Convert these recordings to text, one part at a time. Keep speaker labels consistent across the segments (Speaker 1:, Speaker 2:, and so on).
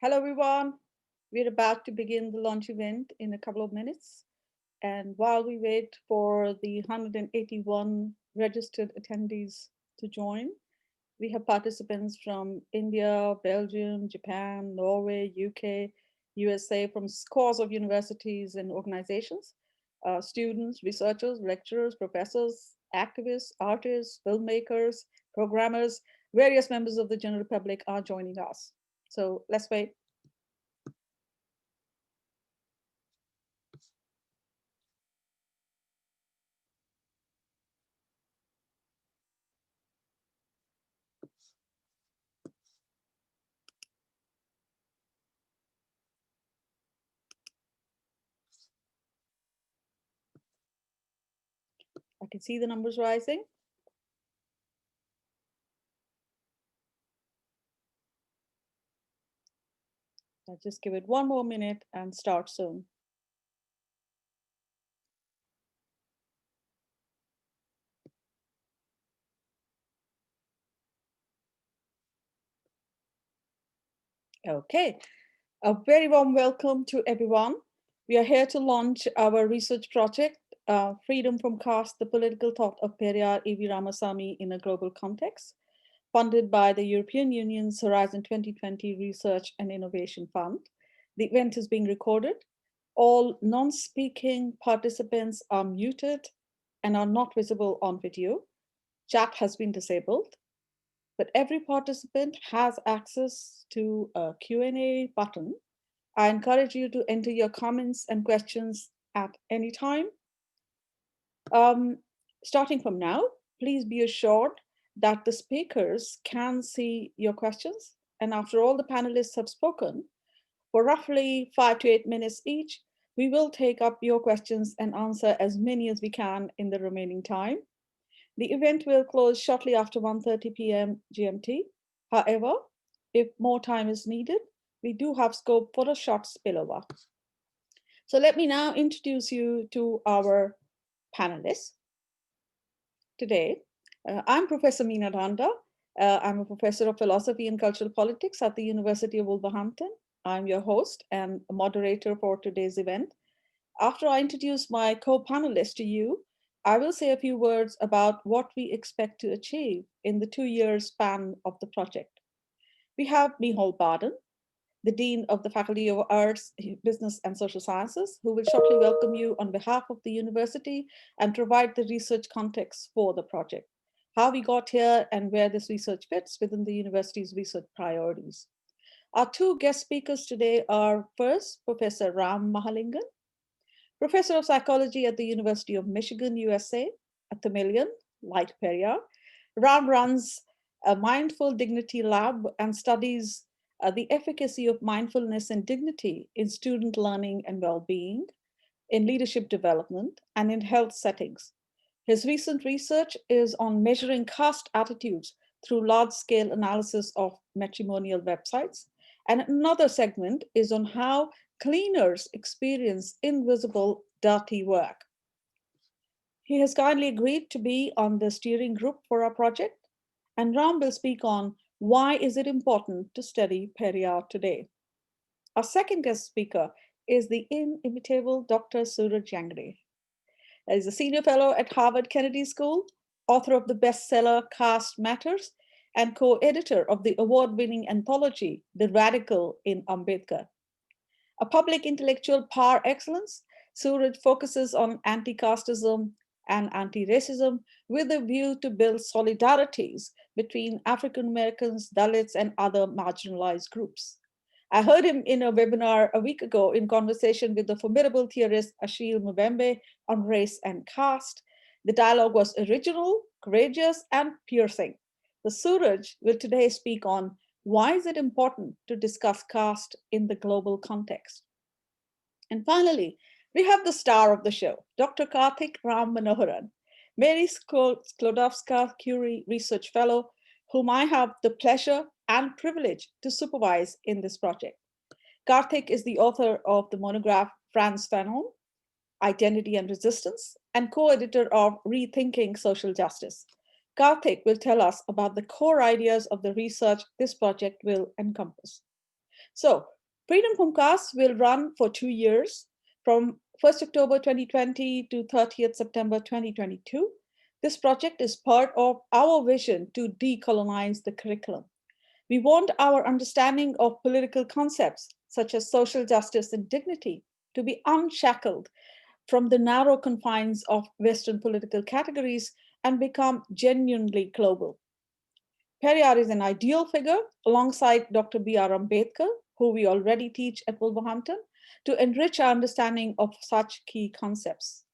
Speaker 1: Hello, everyone. We're about to begin the launch event in a couple of minutes. And while we wait for the 181 registered attendees to join, we have participants from India, Belgium, Japan, Norway, UK, USA, from scores of universities and organizations, students, researchers, lecturers, professors, activists, artists, filmmakers, programmers, various members of the general public are joining us. So let's wait. I can see the numbers rising. I'll just give it one more minute and start soon. Okay, a very warm welcome to everyone. We are here to launch our research project, Freedom from Caste, the Political Thought of Periyar E.V. Ramasamy in a Global Context, funded by the European Union's Horizon 2020 Research and Innovation Fund. The event is being recorded. All non-speaking participants are muted and are not visible on video. Chat has been disabled, but every participant has access to a Q&A button. I encourage you to enter your comments and questions at any time. Starting from now, please be assured that the speakers can see your questions. And after all the panelists have spoken, for roughly 5 to 8 minutes each, we will take up your questions and answer as many as we can in the remaining time. The event will close shortly after 1:30 p.m. GMT. However, if more time is needed, we do have scope for a short spillover. So let me now introduce you to our panelists today. I'm Professor Meena Dhanda. I'm a professor of philosophy and cultural politics at the University of Wolverhampton. I'm your host and moderator for today's event. After I introduce my co-panelists to you, I will say a few words about what we expect to achieve in the 2-year span of the project. We have Miceál Barden, the Dean of the Faculty of Arts, Business and Social Sciences, who will shortly welcome you on behalf of the university and provide the research context for the project, how we got here and where this research fits within the university's research priorities. Our two guest speakers today are first, Professor Ram Mahalingam, Professor of Psychology at the University of Michigan, USA, at the Million, like Periyar. Ram runs a Mindful Dignity Lab and studies the efficacy of mindfulness and dignity in student learning and well-being, in leadership development, and in health settings. His recent research is on measuring caste attitudes through large-scale analysis of matrimonial websites. And another segment is on how cleaners experience invisible, dirty work. He has kindly agreed to be on the steering group for our project, and Ram will speak on why is it important to study Periyar today. Our second guest speaker is the inimitable Dr. Suraj Yengde. He's a senior fellow at Harvard Kennedy School, author of the bestseller Caste Matters, and co-editor of the award-winning anthology, The Radical in Ambedkar. A public intellectual par excellence, Suraj focuses on anti-casteism and anti-racism with a view to build solidarities between African Americans, Dalits, and other marginalized groups. I heard him in a webinar a week ago in conversation with the formidable theorist Achille Mbembe on race and caste. The dialogue was original, courageous, and piercing. The Suraj will today speak on why is it important to discuss caste in the global context. And finally, we have the star of the show, Dr. Karthick Ram Manoharan, Marie Sklodowska-Curie Research Fellow, whom I have the pleasure and privilege to supervise in this project. Karthick is the author of the monograph Frantz Fanon, Identity and Resistance, and co-editor of Rethinking Social Justice. Karthick will tell us about the core ideas of the research this project will encompass. So Freedom from Caste will run for 2 years, from 1st October 2020 to 30th September 2022. This project is part of our vision to decolonize the curriculum. We want our understanding of political concepts, such as social justice and dignity, to be unshackled from the narrow confines of Western political categories and become genuinely global. Periyar is an ideal figure alongside Dr. B.R. Ambedkar, who we already teach at Wolverhampton, to enrich our understanding of such key concepts.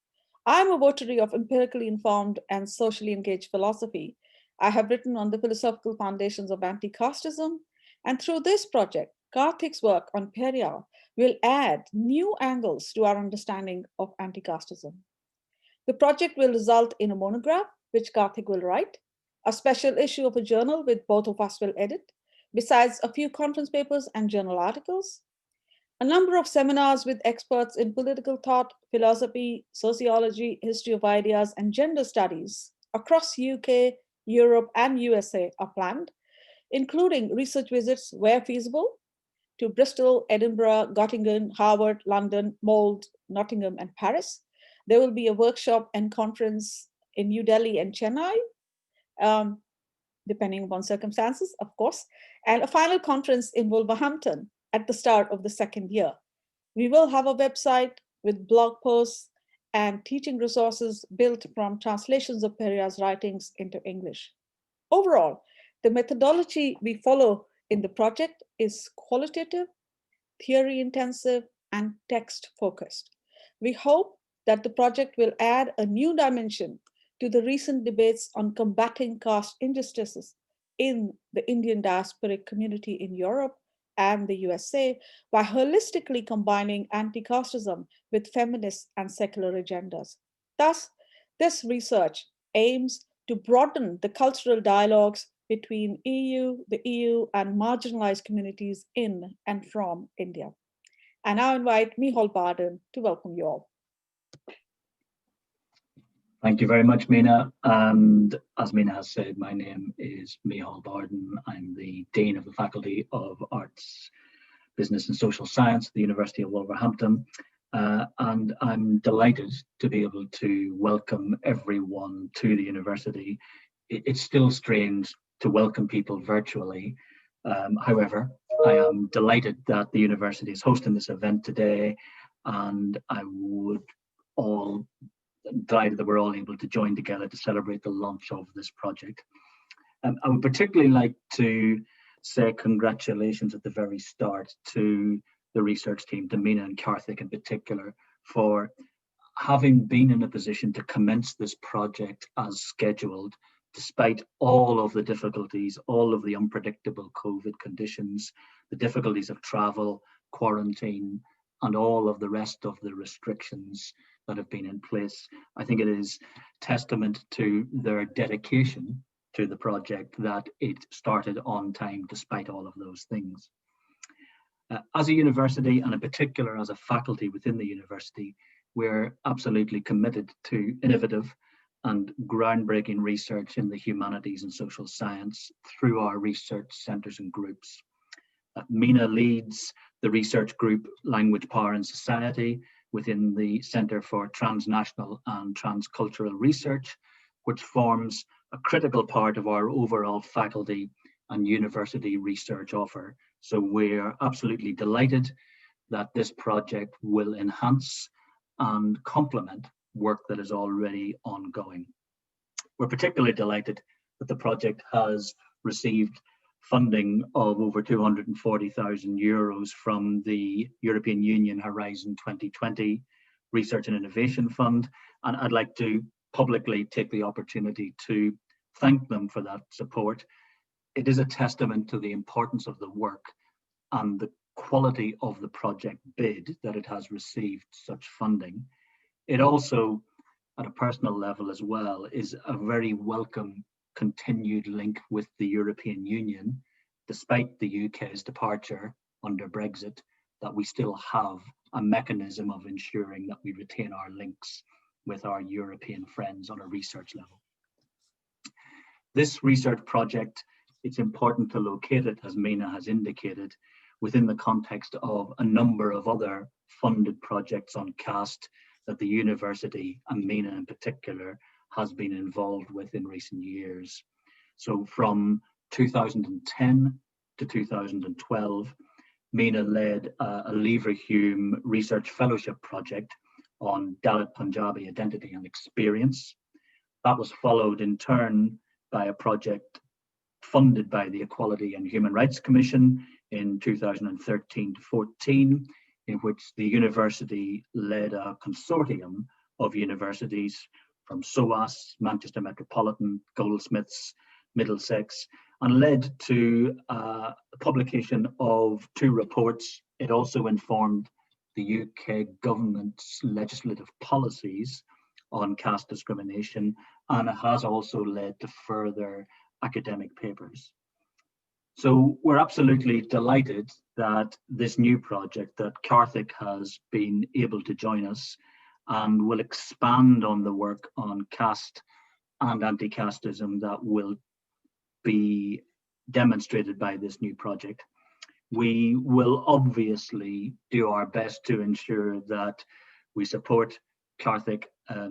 Speaker 1: I'm a votary of empirically informed and socially engaged philosophy. I have written on the philosophical foundations of anti-casteism, and through this project, Karthick's work on Periyar will add new angles to our understanding of anti-casteism. The project will result in a monograph, which Karthick will write, a special issue of a journal which both of us will edit, besides a few conference papers and journal articles, a number of seminars with experts in political thought, philosophy, sociology, history of ideas, and gender studies across UK, Europe, and USA are planned, including research visits where feasible to Bristol, Edinburgh, Göttingen, Harvard, London, Mold, Nottingham, and Paris. There will be a workshop and conference in New Delhi and Chennai, depending upon circumstances, of course, and a final conference in Wolverhampton at the start of the second year. We will have a website with blog posts and teaching resources built from translations of Periyar's writings into English. Overall, the methodology we follow in the project is qualitative, theory intensive, and text focused. We hope that the project will add a new dimension to the recent debates on combating caste injustices in the Indian diasporic community in Europe and the USA by holistically combining anti-casteism with feminist and secular agendas. Thus, this research aims to broaden the cultural dialogues between the EU, and marginalized communities in and from India. I now invite Miceál Barden to welcome you all.
Speaker 2: Thank you very much, Meena. And as Meena has said, my name is Miceál Barden. I'm the Dean of the Faculty of Arts, Business and Social Science at the University of Wolverhampton. And I'm delighted to be able to welcome everyone to the university. It's still strange to welcome people virtually. However, I am delighted that the university is hosting this event today, and I would all delighted that we're all able to join together to celebrate the launch of this project. I would particularly like to say congratulations at the very start to the research team, to Meena and Karthick in particular, for having been in a position to commence this project as scheduled, despite all of the difficulties, all of the unpredictable COVID conditions, the difficulties of travel, quarantine, and all of the rest of the restrictions that have been in place. I think it is testament to their dedication to the project that it started on time despite all of those things. As a university, and in particular as a faculty within the university, we're absolutely committed to innovative and groundbreaking research in the humanities and social science through our research centres and groups. Meena leads the research group Language, Power and Society within the Centre for Transnational and Transcultural Research, which forms a critical part of our overall faculty and university research offer. So we're absolutely delighted that this project will enhance and complement work that is already ongoing. We're particularly delighted that the project has received funding of over 240,000 euros from the European Union Horizon 2020 Research and Innovation Fund. And I'd like to publicly take the opportunity to thank them for that support. It is a testament to the importance of the work and the quality of the project bid that it has received such funding. It also, at a personal level as well, is a very welcome continued link with the European Union, despite the UK's departure under Brexit, that we still have a mechanism of ensuring that we retain our links with our European friends on a research level. This research project, it's important to locate it, as Meena has indicated, within the context of a number of other funded projects on caste that the university, and Meena in particular, has been involved with in recent years. So from 2010 to 2012, Meena led a Leverhulme research fellowship project on Dalit Punjabi identity and experience. That was followed in turn by a project funded by the Equality and Human Rights Commission in 2013 to 14, in which the university led a consortium of universities from SOAS, Manchester Metropolitan, Goldsmiths, Middlesex, and led to the publication of 2 reports. It also informed the UK government's legislative policies on caste discrimination, and it has also led to further academic papers. So we're absolutely delighted that this new project that Karthick has been able to join us and will expand on the work on caste and anti-casteism that will be demonstrated by this new project. We will obviously do our best to ensure that we support Karthick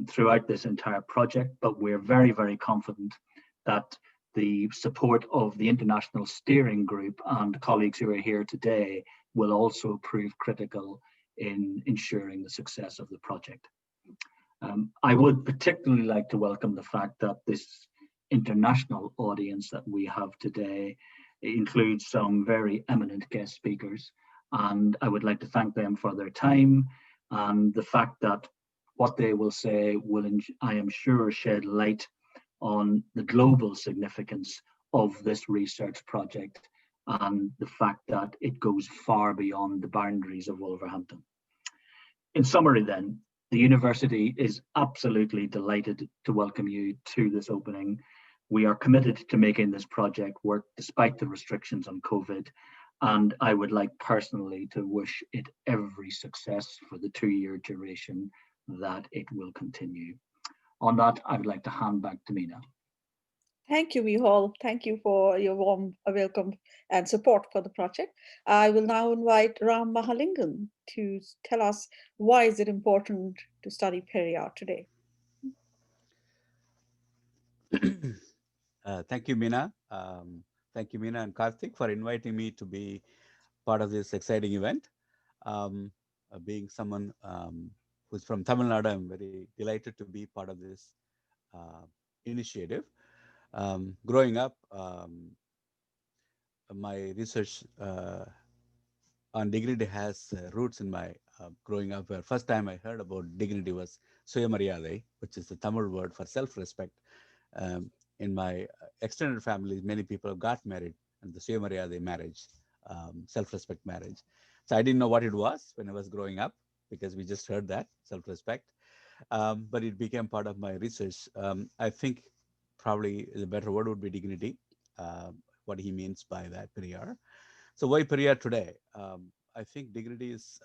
Speaker 2: throughout this entire project, but we're very, very confident that the support of the International Steering Group and colleagues who are here today will also prove critical in ensuring the success of the project. I would particularly like to welcome the fact that this international audience that we have today includes some very eminent guest speakers, and I would like to thank them for their time and the fact that what they will say will, I am sure, shed light on the global significance of this research project and the fact that it goes far beyond the boundaries of Wolverhampton. In summary then, the university is absolutely delighted to welcome you to this opening. We are committed to making this project work despite the restrictions on COVID, and I would like personally to wish it every success for the 2-year duration that it will continue. On that, I would like to hand back to Meena.
Speaker 1: Thank you, Micheál. Thank you for your warm welcome and support for the project. I will now invite Ram Mahalingam to tell us why is it important to study Periyar today.
Speaker 3: Thank you, Meena. Thank you, Meena and Karthick, for inviting me to be part of this exciting event. Being someone who's from Tamil Nadu, I'm very delighted to be part of this initiative. Growing up, my research on dignity has roots in my growing up, where first time I heard about dignity was Suyamariyadai, which is the Tamil word for self-respect. In my extended family, many people have got married, and the Suyamariyadai marriage, self-respect marriage. So I didn't know what it was when I was growing up, because we just heard that, self-respect. But it became part of my research. I think probably the better word would be dignity, what he means by that, Periyar. So why Periyar today? I think dignity is,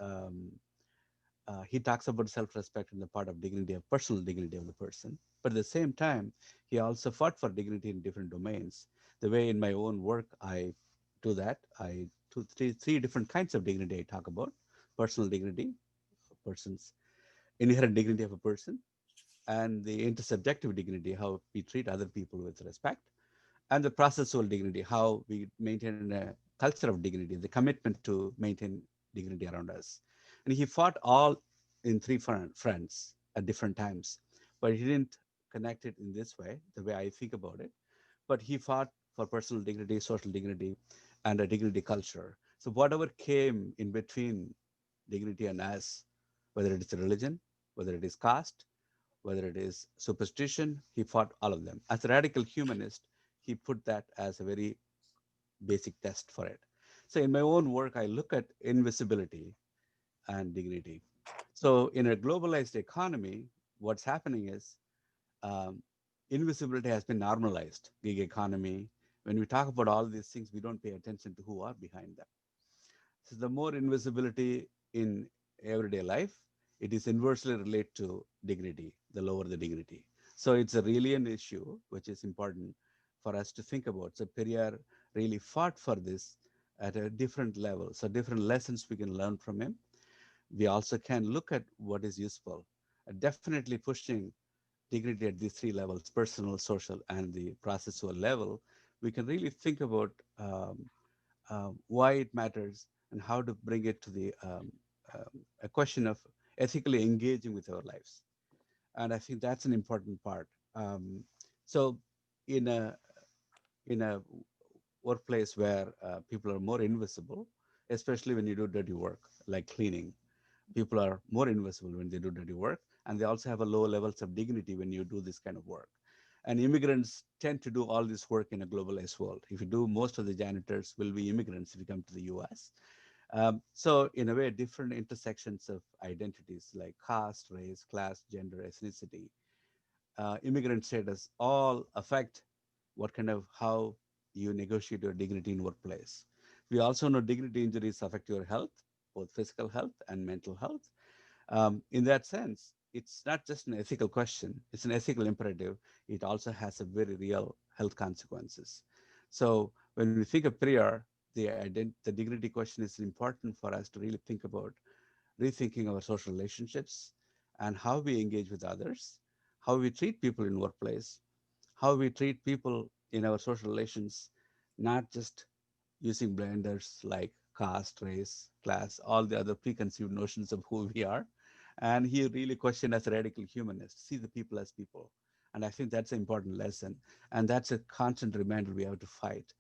Speaker 3: he talks about self-respect in the part of dignity, of personal dignity of the person. But at the same time, he also fought for dignity in different domains. The way in my own work I do that, I do three different kinds of dignity I talk about. Personal dignity, a person's inherent dignity of a person, and the intersubjective dignity, how we treat other people with respect, and the processual dignity, how we maintain a culture of dignity, the commitment to maintain dignity around us. And he fought all in 3 fronts at different times, but he didn't connect it in this way, the way I think about it. But he fought for personal dignity, social dignity, and a dignity culture. So whatever came in between dignity and us, whether it is a religion, whether it is caste, whether it is superstition, he fought all of them. As a radical humanist, he put that as a very basic test for it. So in my own work, I look at invisibility and dignity. So in a globalized economy, what's happening is um, invisibility has been normalized. Gig economy. When we talk about all these things, we don't pay attention to who are behind them. So the more invisibility in everyday life, it is inversely related to dignity, the lower the dignity. So it's a really an issue which is important for us to think about. So Periyar really fought for this at a different level. So different lessons we can learn from him. We also can look at what is useful. Definitely pushing dignity at these three levels, personal, social, and the processual level, we can really think about why it matters and how to bring it to the a question of ethically engaging with our lives. And I think that's an important part. So in a in a workplace where people are more invisible, especially when you do dirty work like cleaning, people are more invisible when they do dirty work, and they also have a low levels of dignity when you do this kind of work. And immigrants tend to do all this work in a globalized world. If you do, most of the janitors will be immigrants if you come to the US. So in a way, different intersections of identities like caste, race, class, gender, ethnicity, immigrant status all affect what kind of how you negotiate your dignity in workplace. We also know dignity injuries affect your health, both physical health and mental health. In that sense, it's not just an ethical question, it's an ethical imperative. It also has a very real health consequences. So when we think of Periyar, the dignity question is important for us to really think about rethinking our social relationships and how we engage with others, how we treat people in workplace, how we treat people in our social relations, not just using blenders like caste, race, class, all the other preconceived notions of who we are. And he really questioned as a radical humanist, see the people as people. And I think that's an important lesson. And that's a constant reminder we have to fight.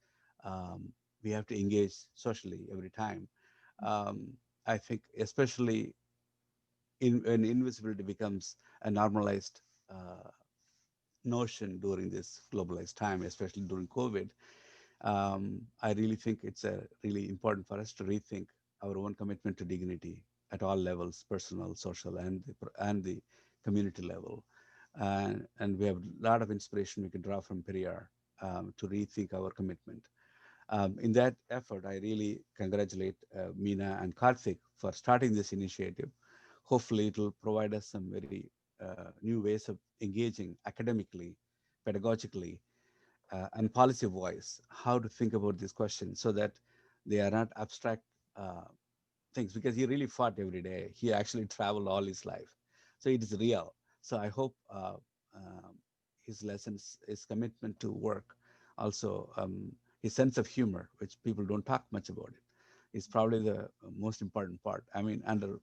Speaker 3: We have to engage socially every time. Um, I think especially when invisibility becomes a normalized notion during this globalized time, especially during COVID, I really think it's a really important for us to rethink our own commitment to dignity at all levels, personal, social, and the community level. And we have a lot of inspiration we can draw from Periyar to rethink our commitment. In that effort, I really congratulate Meena and Karthick for starting this initiative. Hopefully, it will provide us some very new ways of engaging academically, pedagogically, and policy wise, how to think about these questions so that they are not abstract uh, things, because he really fought every day. He actually traveled all his life. So it is real. So I hope his lessons, his commitment to work, also his sense of humor, which people don't talk much about it, is probably the most important part. I mean, under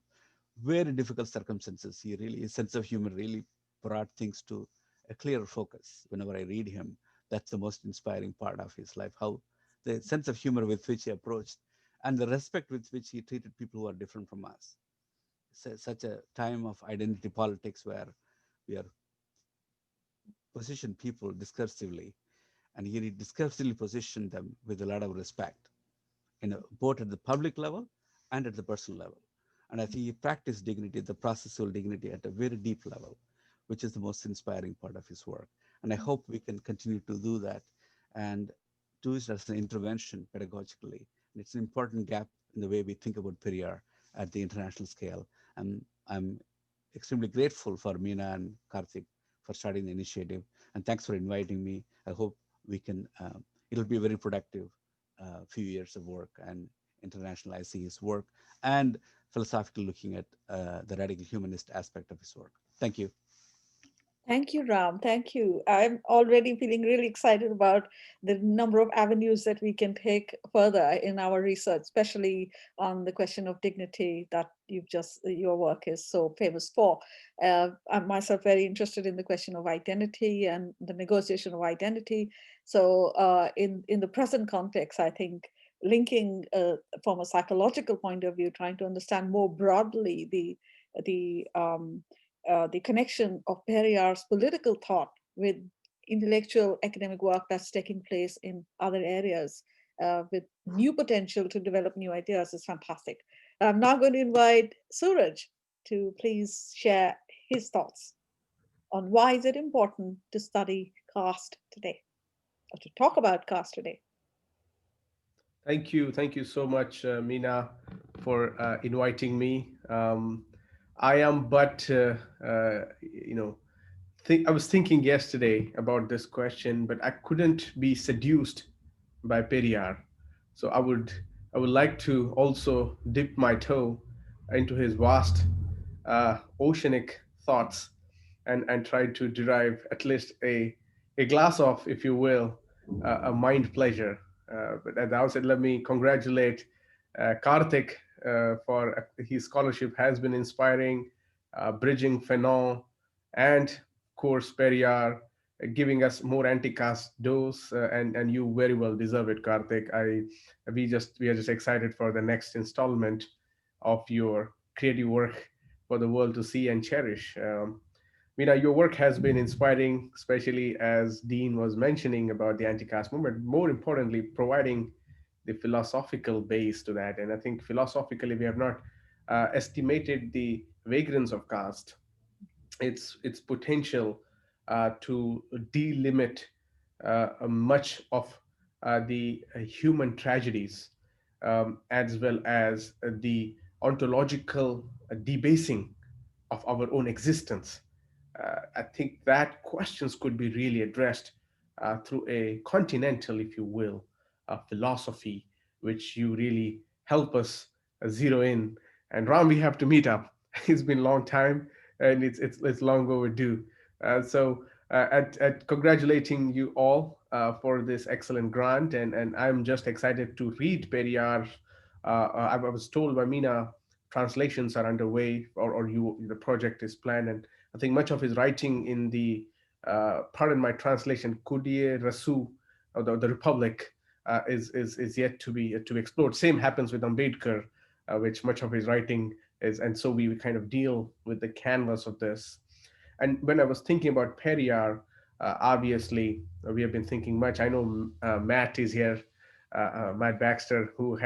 Speaker 3: very difficult circumstances, his sense of humor really brought things to a clearer focus. Whenever I read him, that's the most inspiring part of his life, how the sense of humor with which he approached and the respect with which he treated people who are different from us. Such a time of identity politics where we are position people discursively, and he discursively positioned them with a lot of respect, both at the public level and at the personal level. And I think he practiced dignity, the processual dignity, at a very deep level, which is the most inspiring part of his work. And I hope we can continue to do that and do it as an intervention pedagogically. And it's an important gap in the way we think about Periyar at the international scale. I'm extremely grateful for Meena and Karthik for starting the initiative. And thanks for inviting me. I hope we can, it'll be a very productive few years of work and internationalizing his work and philosophically looking at the radical humanist aspect of his work. Thank you.
Speaker 1: Thank you, Ram. Thank you. I'm already feeling really excited about the number of avenues that we can take further in our research, especially on the question of dignity that your work is so famous for. I'm myself very interested in the question of identity and the negotiation of identity. So in the present context, I think linking from a psychological point of view, trying to understand more broadly the connection of Periyar's political thought with intellectual academic work that's taking place in other areas with new potential to develop new ideas is fantastic. I'm now going to invite Suraj to please share his thoughts on why is it important to study caste today, or to talk about caste today.
Speaker 4: Thank you so much, Meena, for inviting me. I am, but I was thinking yesterday about this question, but I couldn't be seduced by Periyar. So I would like to also dip my toe into his vast oceanic thoughts and try to derive at least a glass of, if you will, a mind pleasure. But at the outset, let me congratulate Karthik for his scholarship has been inspiring, bridging Fanon, and of course Periyar, giving us more anti-caste dose, and you very well deserve it, Karthik. We are just excited for the next installment of your creative work for the world to see and cherish. Meena, your work has been inspiring, especially as Dean was mentioning about the anti-caste movement. More importantly, providing the philosophical base to that. And I think philosophically, we have not estimated the vagrance of caste, its potential to delimit much of the human tragedies, as well as the ontological debasing of our own existence. I think that questions could be really addressed through a continental, if you will, philosophy, which you really help us zero in. And Ram, we have to meet up. It's been a long time, and it's long overdue. At congratulating you all for this excellent grant, and I'm just excited to read Periyar. I was told by Meena translations are underway, or you the project is planned, and I think much of his writing in the pardon my translation, Kudye Rasu, or the Republic, is yet to be explored. Same happens with Ambedkar, which much of his writing is, and so we kind of deal with the canvas of this. And when I was thinking about Periyar, obviously we have been thinking much. I know Matt is here, Matt Baxter, who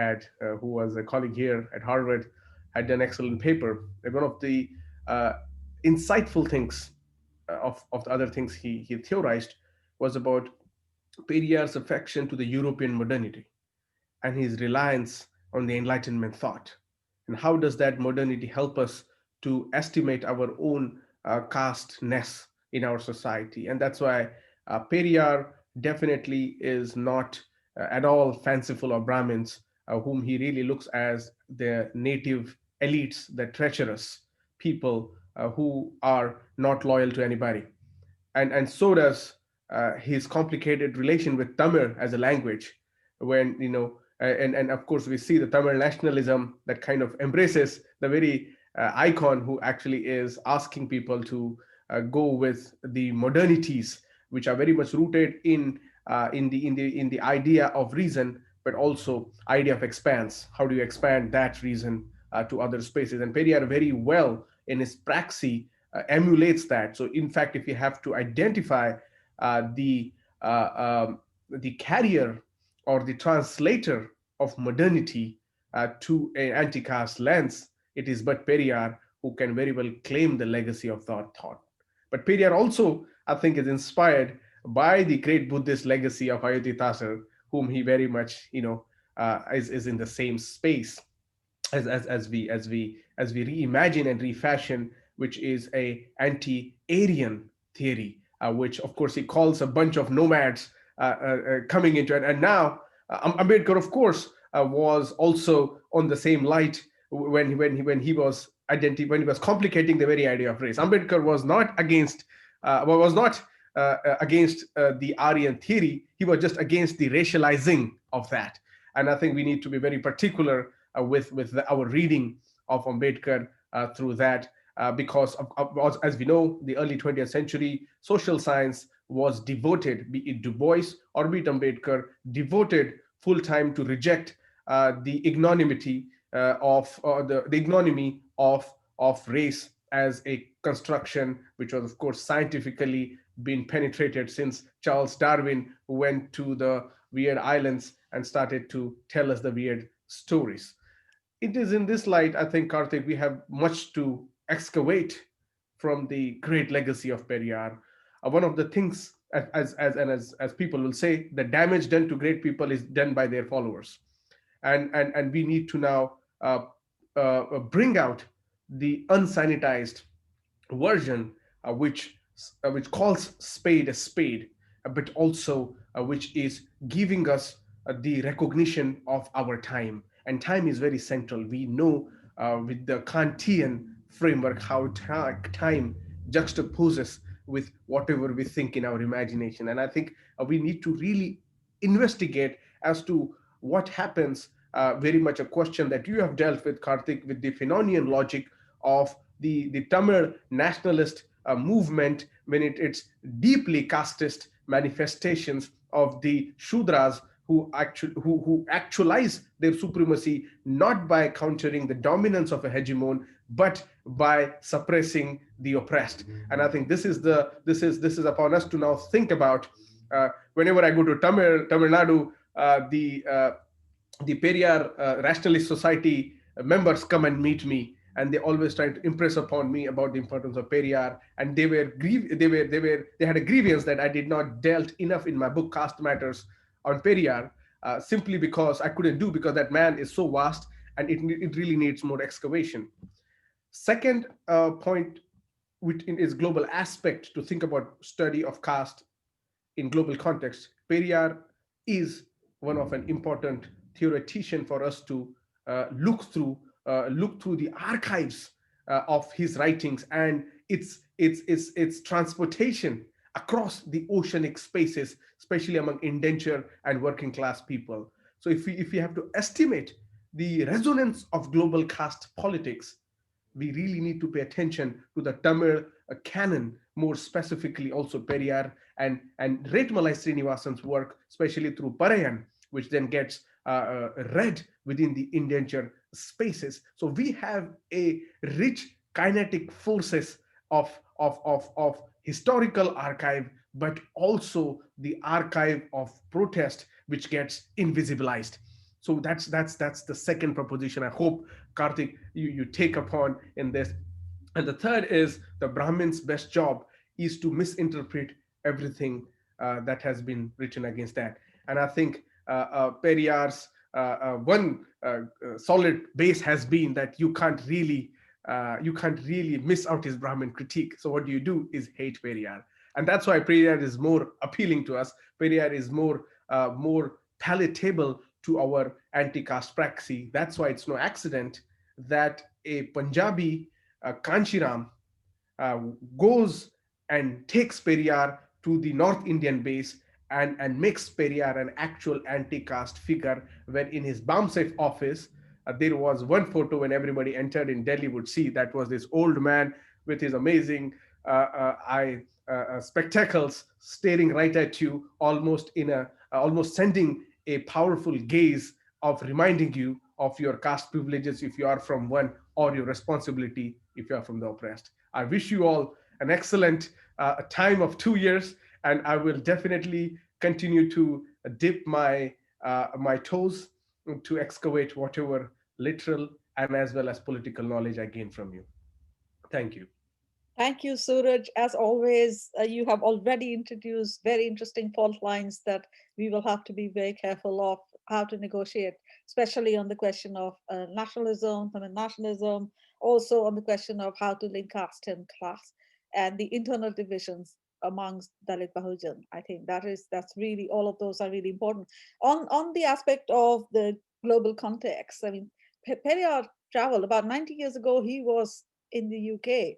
Speaker 4: was a colleague here at Harvard, had done excellent paper. And one of the uh, insightful things of the other things he theorized was about Periyar's affection to the European modernity and his reliance on the Enlightenment thought. And how does that modernity help us to estimate our own casteness in our society? And that's why Periyar definitely is not at all fanciful of Brahmins, whom he really looks as the native elites, the treacherous people who are not loyal to anybody. And so does his complicated relation with Tamil as a language. When and of course we see the Tamil nationalism that kind of embraces the very icon who actually is asking people to go with the modernities, which are very much rooted in the idea of reason, but also idea of expanse. How do you expand that reason to other spaces? And Periyar very well in his praxis emulates that. So in fact, if you have to identify uh, the the carrier or the translator of modernity to an anti-caste lens, it is but Periyar who can very well claim the legacy of that thought. But Periyar also, I think, is inspired by the great Buddhist legacy of Ayodhya, whom he very much, is in the same space as we reimagine and refashion, which is a anti-Aryan theory, which of course he calls a bunch of nomads coming into it. And now Ambedkar, of course, was also on the same light when he was complicating the very idea of race. Ambedkar was not against the Aryan theory. He was just against the racializing of that. And I think we need to be very particular with our reading of Ambedkar through that, because as we know, the early 20th century social science was devoted, be it Du Bois or be it Ambedkar, devoted full time to reject the ignominy of race as a construction, which was of course scientifically been penetrated since Charles Darwin went to the weird islands and started to tell us the weird stories. It is in this light, I think, Karthik, we have much to excavate from the great legacy of Periyar. One of the things, as people will say, the damage done to great people is done by their followers, and we need to now bring out the unsanitized version, which calls spade a spade, but also which is giving us the recognition of our time and time is very central. We know with the Kantian framework how time juxtaposes with whatever we think in our imagination. And I think we need to really investigate as to what happens. Very much a question that you have dealt with, Karthik, with the Phenonian logic of the Tamil nationalist movement, when it's deeply casteist manifestations of the Shudras who actualize their supremacy not by countering the dominance of a hegemon, but by suppressing the oppressed. And I think this is upon us to now think about. Whenever I go to Tamil Nadu, the Periyar Rationalist Society members come and meet me, and they always try to impress upon me about the importance of Periyar. And they had a grievance that I did not dealt enough in my book Caste Matters on Periyar, simply because I couldn't do, because that man is so vast and it really needs more excavation. Second point, which is global aspect to think about study of caste in global context. Periyar is one of an important theoretician for us to look through the archives of his writings and its transportation across the oceanic spaces, especially among indentured and working class people. So if we have to estimate the resonance of global caste politics, we really need to pay attention to the Tamil canon, more specifically also Periyar and Retmalai Srinivasan's work, especially through Parayan, which then gets read within the indentured spaces. So we have a rich kinetic forces of historical archive, but also the archive of protest, which gets invisibilized. So that's the second proposition I hope, Karthik, you take upon in this. And the third is the Brahmin's best job is to misinterpret everything that has been written against that. And I think Periyar's one solid base has been that you can't really miss out his Brahmin critique. So what you do is hate Periyar, and that's why Periyar is more appealing to us. Periyar is more palatable to our anti-caste praxis. That's why it's no accident that a Punjabi Kanchiram uh, goes and takes Periyar to the North Indian base and makes Periyar an actual anti-caste figure, when in his Bamsafe office, there was one photo when everybody entered in Delhi would see, that was this old man with his amazing eye spectacles staring right at you, almost sending a powerful gaze of reminding you of your caste privileges if you are from one, or your responsibility if you are from the oppressed. I wish you all an excellent time of 2 years, and I will definitely continue to dip my toes to excavate whatever literal and as well as political knowledge I gain from you. Thank you.
Speaker 1: Thank you, Suraj. As always, you have already introduced very interesting fault lines that we will have to be very careful of how to negotiate, especially on the question of nationalism, Tamil nationalism, also on the question of how to link caste and class and the internal divisions amongst Dalit Bahujan. I think that's really, all of those are really important. On the aspect of the global context, I mean, Periyar traveled about 90 years ago. He was in the UK.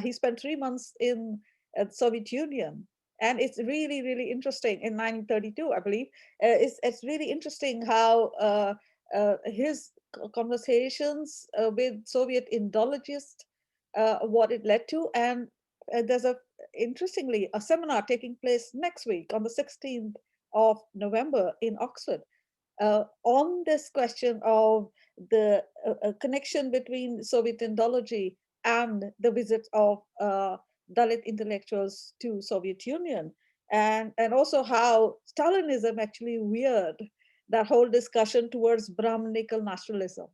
Speaker 1: He spent 3 months in the Soviet Union. And it's really, really interesting in 1932, I believe. It's really interesting how his conversations with Soviet Indologists, what it led to. And there's interestingly, a seminar taking place next week on the 16th of November in Oxford on this question of the connection between Soviet Indology and the visit of Dalit intellectuals to Soviet Union, and also how Stalinism actually veered that whole discussion towards Brahminical nationalism.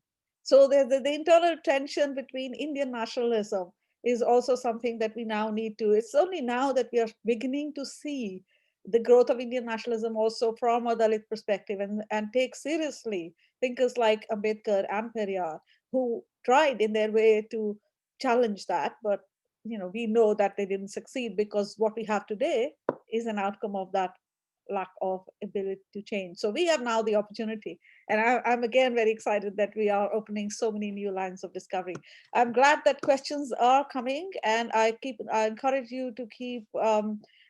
Speaker 1: So the internal tension between Indian nationalism is also something that we now need to, it's only now that we are beginning to see the growth of Indian nationalism also from a Dalit perspective, and take seriously thinkers like Ambedkar and Periyar, who tried in their way to challenge that, but we know that they didn't succeed, because what we have today is an outcome of that lack of ability to change. So we have now the opportunity. And I'm again very excited that we are opening so many new lines of discovery. I'm glad that questions are coming, and I encourage you to keep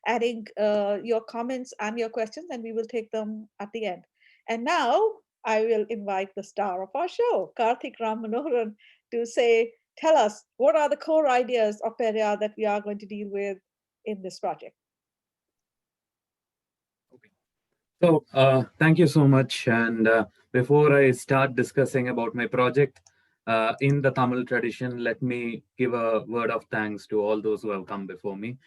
Speaker 1: adding your comments and your questions, and we will take them at the end. And now I will invite the star of our show, Karthick Manoharan, to say, tell us, what are the core ideas of Periyar that we are going to deal with in this project?
Speaker 5: So, thank you so much. And before I start discussing about my project, in the Tamil tradition, let me give a word of thanks to all those who have come before me.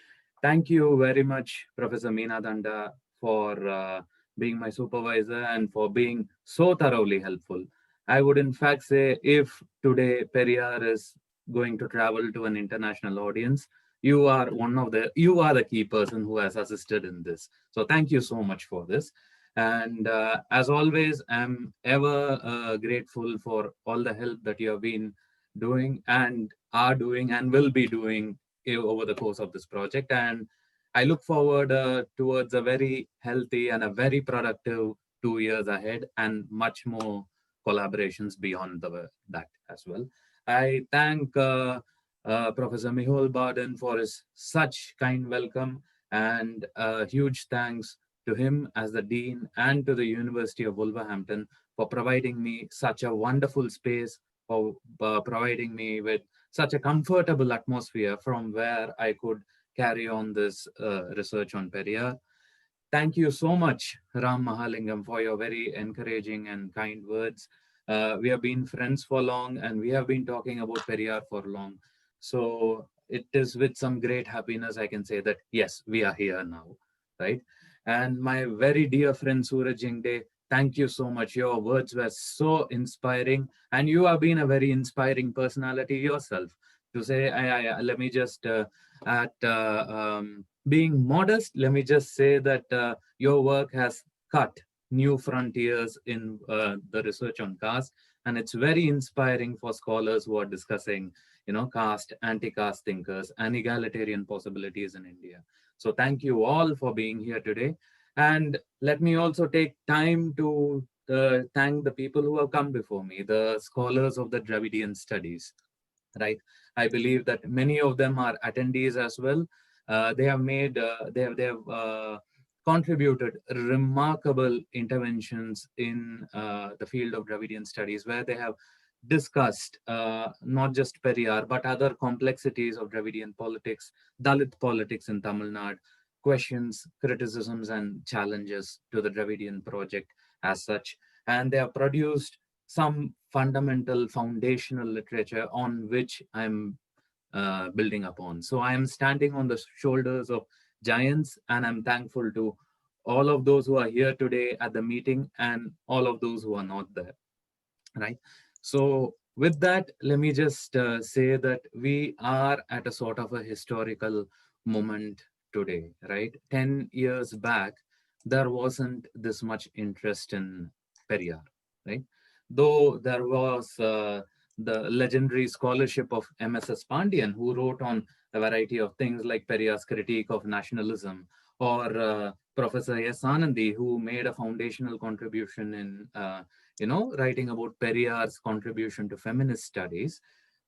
Speaker 5: Thank you very much, Professor Meena Dhanda, for being my supervisor and for being so thoroughly helpful. I would, in fact, say if today Periyar is going to travel to an international audience, you are the key person who has assisted in this. So thank you so much for this. And as always, I'm ever grateful for all the help that you have been doing and are doing and will be doing over the course of this project. And I look forward towards a very healthy and a very productive 2 years ahead, and much more collaborations beyond that as well. I thank Professor Michael Barden for his such kind welcome, and huge thanks to him as the Dean and to the University of Wolverhampton for providing me such a wonderful space, for providing me with such a comfortable atmosphere from where I could carry on this research on Periyar. Thank you so much, Ram Mahalingam, for your very encouraging and kind words. We have been friends for long, and we have been talking about Periyar for long. So it is with some great happiness I can say that, yes, we are here now, right? And my very dear friend Suraj Yengde, thank you so much. Your words were so inspiring, and you have been a very inspiring personality yourself. To say, let me just, at being modest, let me just say that your work has cut new frontiers in the research on caste, and it's very inspiring for scholars who are discussing, caste, anti-caste thinkers, and egalitarian possibilities in India. So thank you all for being here today. And let me also take time to thank the people who have come before me, the scholars of the Dravidian studies, right? I believe that many of them are attendees as well. They have made, they have contributed remarkable interventions in the field of Dravidian studies, where they have discussed not just Periyar, but other complexities of Dravidian politics, Dalit politics in Tamil Nadu, questions, criticisms, and challenges to the Dravidian project as such. And they have produced some fundamental foundational literature on which I'm building upon. So I am standing on the shoulders of giants, and I'm thankful to all of those who are here today at the meeting and all of those who are not there, right? So with that, let me just say that we are at a sort of a historical moment today, right? 10 years back, there wasn't this much interest in Periyar, right? Though there was the legendary scholarship of M.S.S. Pandian, who wrote on a variety of things like Periyar's critique of nationalism, or Professor S. Anandi, who made a foundational contribution in writing about Periyar's contribution to feminist studies.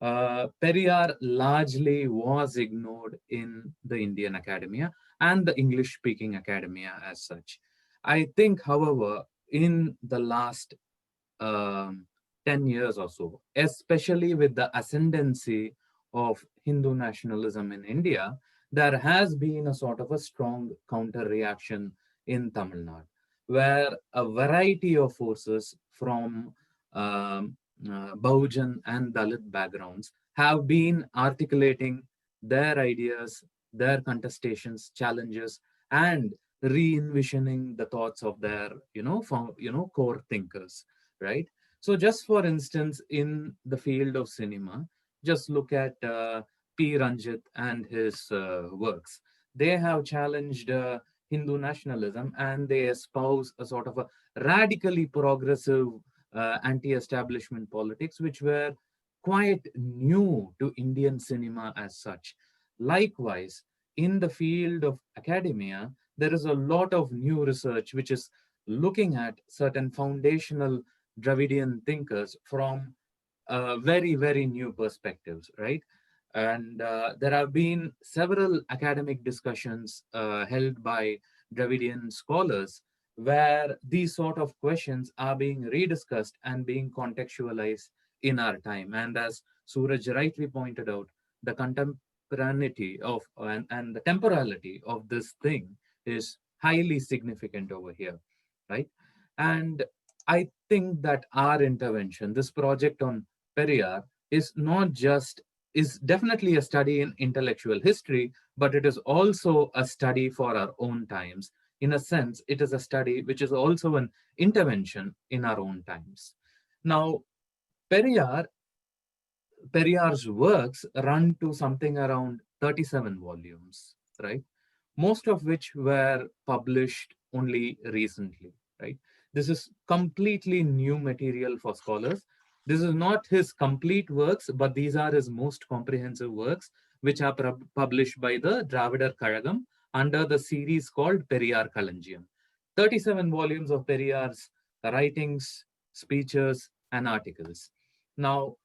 Speaker 5: Periyar largely was ignored in the Indian academia and the English-speaking academia as such. I think, however, in the last 10 years or so, especially with the ascendancy of Hindu nationalism in India, there has been a sort of a strong counter-reaction in Tamil Nadu, where a variety of forces from Bahujan and Dalit backgrounds have been articulating their ideas, their contestations, challenges, and re-envisioning the thoughts of their, core thinkers, right? So just for instance, in the field of cinema, just look at P. Ranjit and his works. They have challenged Hindu nationalism, and they espouse a sort of a radically progressive anti-establishment politics, which were quite new to Indian cinema as such. Likewise, in the field of academia, there is a lot of new research which is looking at certain foundational Dravidian thinkers from very, very new perspectives, right? And there have been several academic discussions held by Dravidian scholars where these sort of questions are being rediscussed and being contextualized in our time. And as Suraj rightly pointed out, the contemporaneity of and the temporality of this thing is highly significant over here, right? And I think that our intervention, this project on Periyar, is not just is definitely a study in intellectual history, but it is also a study for our own times. In a sense, it is a study which is also an intervention in our own times. Now, Periyar, Periyar's works run to something around 37 volumes, right? Most of which were published only recently, right? This is completely new material for scholars. This is not his complete works, but these are his most comprehensive works, which are published by the Dravidar Kazhagam under the series called Periyar Kalanjiyam. 37 volumes of Periyar's writings, speeches, and articles. Now,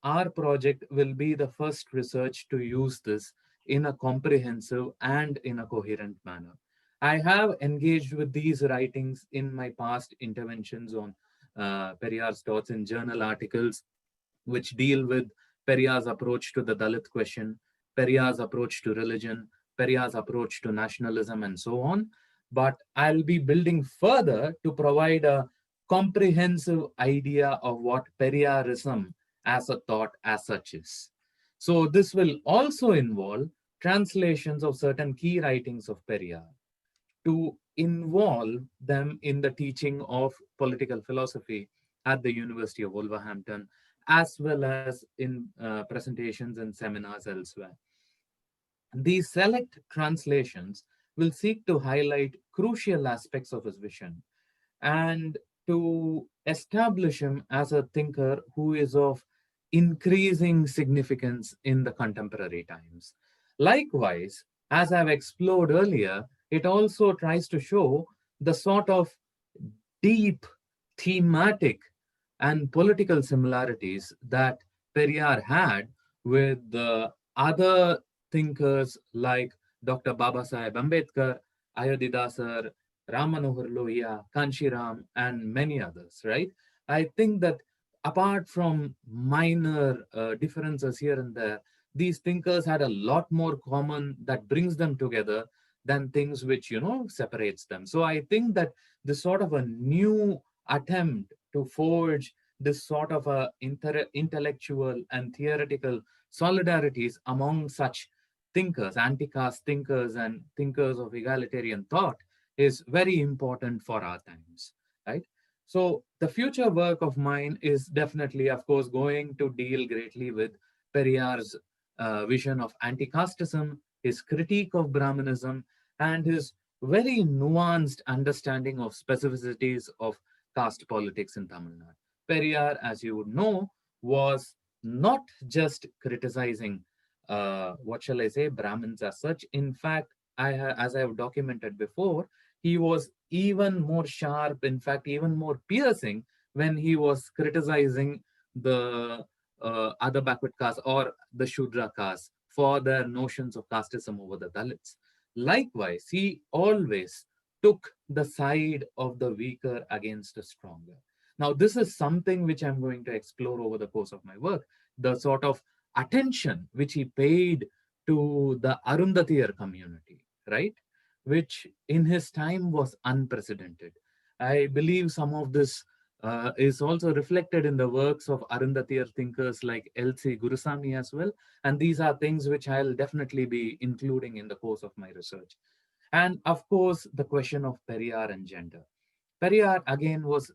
Speaker 5: our project, will be the first research to use this in a comprehensive and in a coherent manner. I have engaged with these writings in my past interventions on Periyar's thoughts in journal articles, which deal with Periyar's approach to the Dalit question, Periyar's approach to religion, Periyar's approach to nationalism, and so on. But I'll be building further to provide a comprehensive idea of what Periyarism as a thought as such is. So this will also involve translations of certain key writings of Periyar to involve them in the teaching of political philosophy at the University of Wolverhampton, as well as in presentations and seminars elsewhere. These select translations will seek to highlight crucial aspects of his vision and to establish him as a thinker who is of increasing significance in the contemporary times. Likewise, as I've explored earlier, it also tries to show the sort of deep thematic and political similarities that Periyar had with the other thinkers like Dr. Babasaheb Ambedkar, Ayodhidasar, Ram Manohar Lohia, Kanshiram, and many others, right? I think that apart from minor differences here and there, these thinkers had a lot more common that brings them together than things which, separates them. So I think that this sort of a new attempt to forge this sort of a intellectual and theoretical solidarities among such thinkers, anti-caste thinkers and thinkers of egalitarian thought is very important for our times, right? So the future work of mine is definitely, of course, going to deal greatly with Periyar's vision of anti-casteism, his critique of Brahmanism, and his very nuanced understanding of specificities of caste politics in Tamil Nadu. Periyar, as you would know, was not just criticizing, what shall I say, Brahmins as such. In fact, as I have documented before, he was even more sharp, in fact, even more piercing when he was criticizing the other backward castes or the Shudra castes for their notions of casteism over the Dalits. Likewise, he always took the side of the weaker against the stronger. Now, this is something which I'm going to explore over the course of my work, the sort of attention which he paid to the Arundhatiyar community, right? Which in his time was unprecedented. I believe some of this is also reflected in the works of Arundhatiyar thinkers like L.C. Gurusamy as well. And these are things which I'll definitely be including in the course of my research. And of course, the question of Periyar and gender. Periyar again was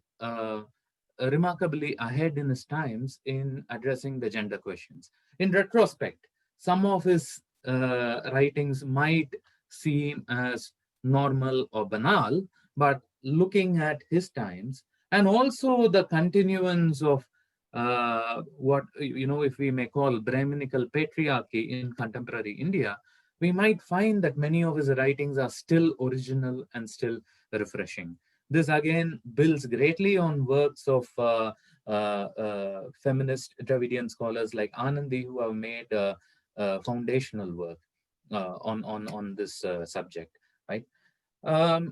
Speaker 5: remarkably ahead in his times in addressing the gender questions. In retrospect, some of his writings might seem as normal or banal, but looking at his times and also the continuance of what, if we may call Brahminical patriarchy in contemporary India, we might find that many of his writings are still original and still refreshing. This again builds greatly on works of feminist Dravidian scholars like Anandi, who have made foundational work on this subject, right? Um,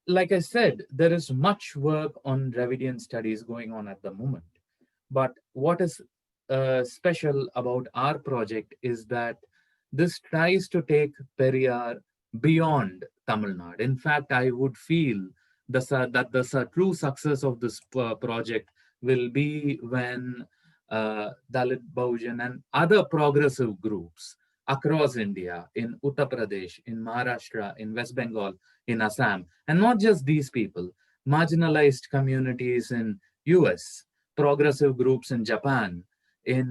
Speaker 5: like I said, there is much work on Dravidian studies going on at the moment. But what is special about our project is that this tries to take Periyar beyond Tamil Nadu. In fact, I would feel that the true success of this project will be when Dalit Bahujan and other progressive groups across India, in Uttar Pradesh, in Maharashtra, in West Bengal, in Assam, and not just these people, marginalized communities in US, progressive groups in Japan, in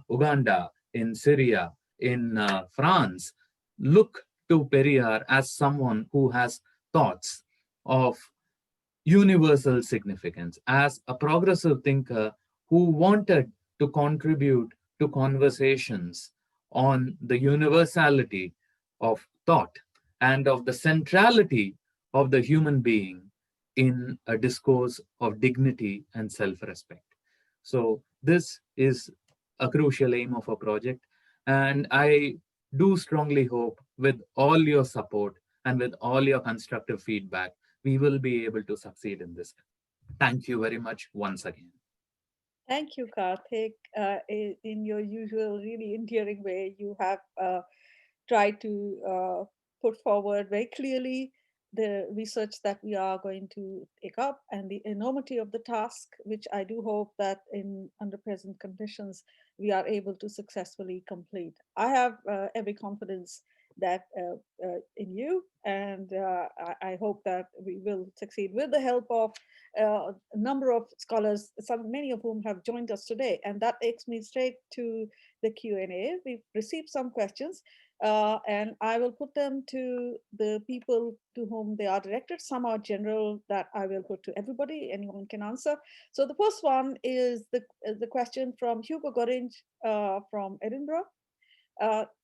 Speaker 5: Uganda, in Syria, in France, look to Periyar as someone who has thoughts of universal significance, as a progressive thinker who wanted to contribute to conversations on the universality of thought and of the centrality of the human being in a discourse of dignity and self respect. So, this is a crucial aim of a project. And I do strongly hope, with all your support and with all your constructive feedback, we will be able to succeed in this. Thank you very much once again.
Speaker 1: Thank you, Karthik. In your usual, really endearing way, you have tried to put forward very clearly the research that we are going to take up and the enormity of the task, which I do hope that in under present conditions we are able to successfully complete. I have every confidence that in you, and I hope that we will succeed with the help of a number of scholars, many of whom have joined us today. And that takes me straight to the Q&A. We've received some questions, and I will put them to the people to whom they are directed. Some are general that I will put to everybody. Anyone can answer. So the first one is the question from Hugo Gorinj from Edinburgh.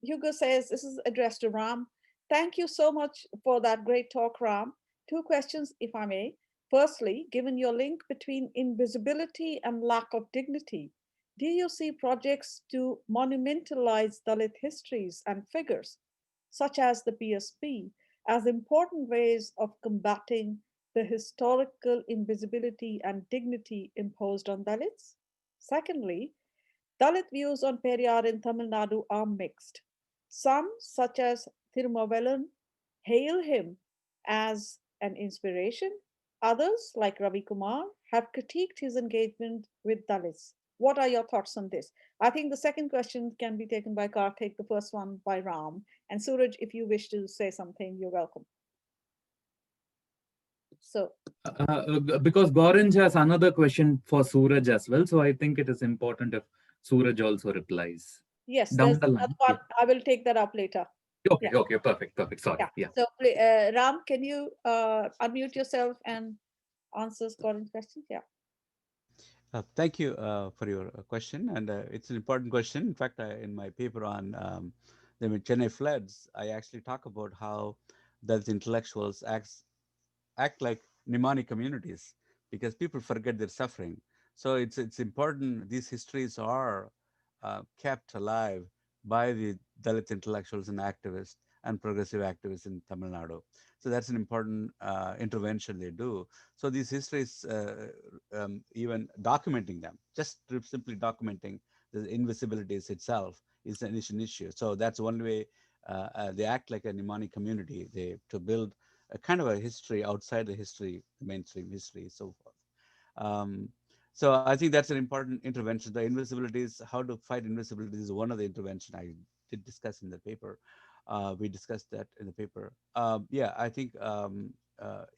Speaker 1: Hugo says, this is addressed to Ram. Thank you so much for that great talk, Ram. Two questions, if I may. Firstly, given your link between invisibility and lack of dignity, do you see projects to monumentalize Dalit histories and figures, such as the PSP, as important ways of combating the historical invisibility and dignity imposed on Dalits? Secondly, Dalit views on Periyar in Tamil Nadu are mixed. Some, such as Thirumavelan, hail him as an inspiration. Others, like Ravi Kumar, have critiqued his engagement with Dalits. What are your thoughts on this? I think the second question can be taken by Karthik, the first one by Ram. And Suraj, if you wish to say something, you're welcome. So,
Speaker 5: because Goranj has another question for Suraj as well, so I think it is important if Suraj also replies.
Speaker 1: yes,
Speaker 5: Down
Speaker 1: there's
Speaker 5: the line.
Speaker 1: another one.
Speaker 5: Yeah.
Speaker 1: I will take that up later.
Speaker 5: Okay,
Speaker 1: Yeah.
Speaker 5: okay, perfect. Sorry. Yeah.
Speaker 1: So, Ram, can you unmute yourself and answer Corin's question? Yeah.
Speaker 3: Thank you for your question, and it's an important question. In fact, in my paper on the Chennai floods, I actually talk about how those intellectuals act like mnemonic communities because people forget their suffering. So it's important. These histories are kept alive by the Dalit intellectuals and activists and progressive activists in Tamil Nadu. So that's an important intervention they do. So these histories, even documenting them, just simply documenting the invisibilities itself is an issue. So that's one way they act like a mnemonic community. They to build a kind of a history outside the history, the mainstream history, so forth. So I think that's an important intervention. The invisibilities, how to fight invisibilities is one of the intervention I did discuss in the paper. We discussed that in the paper. Yeah, I think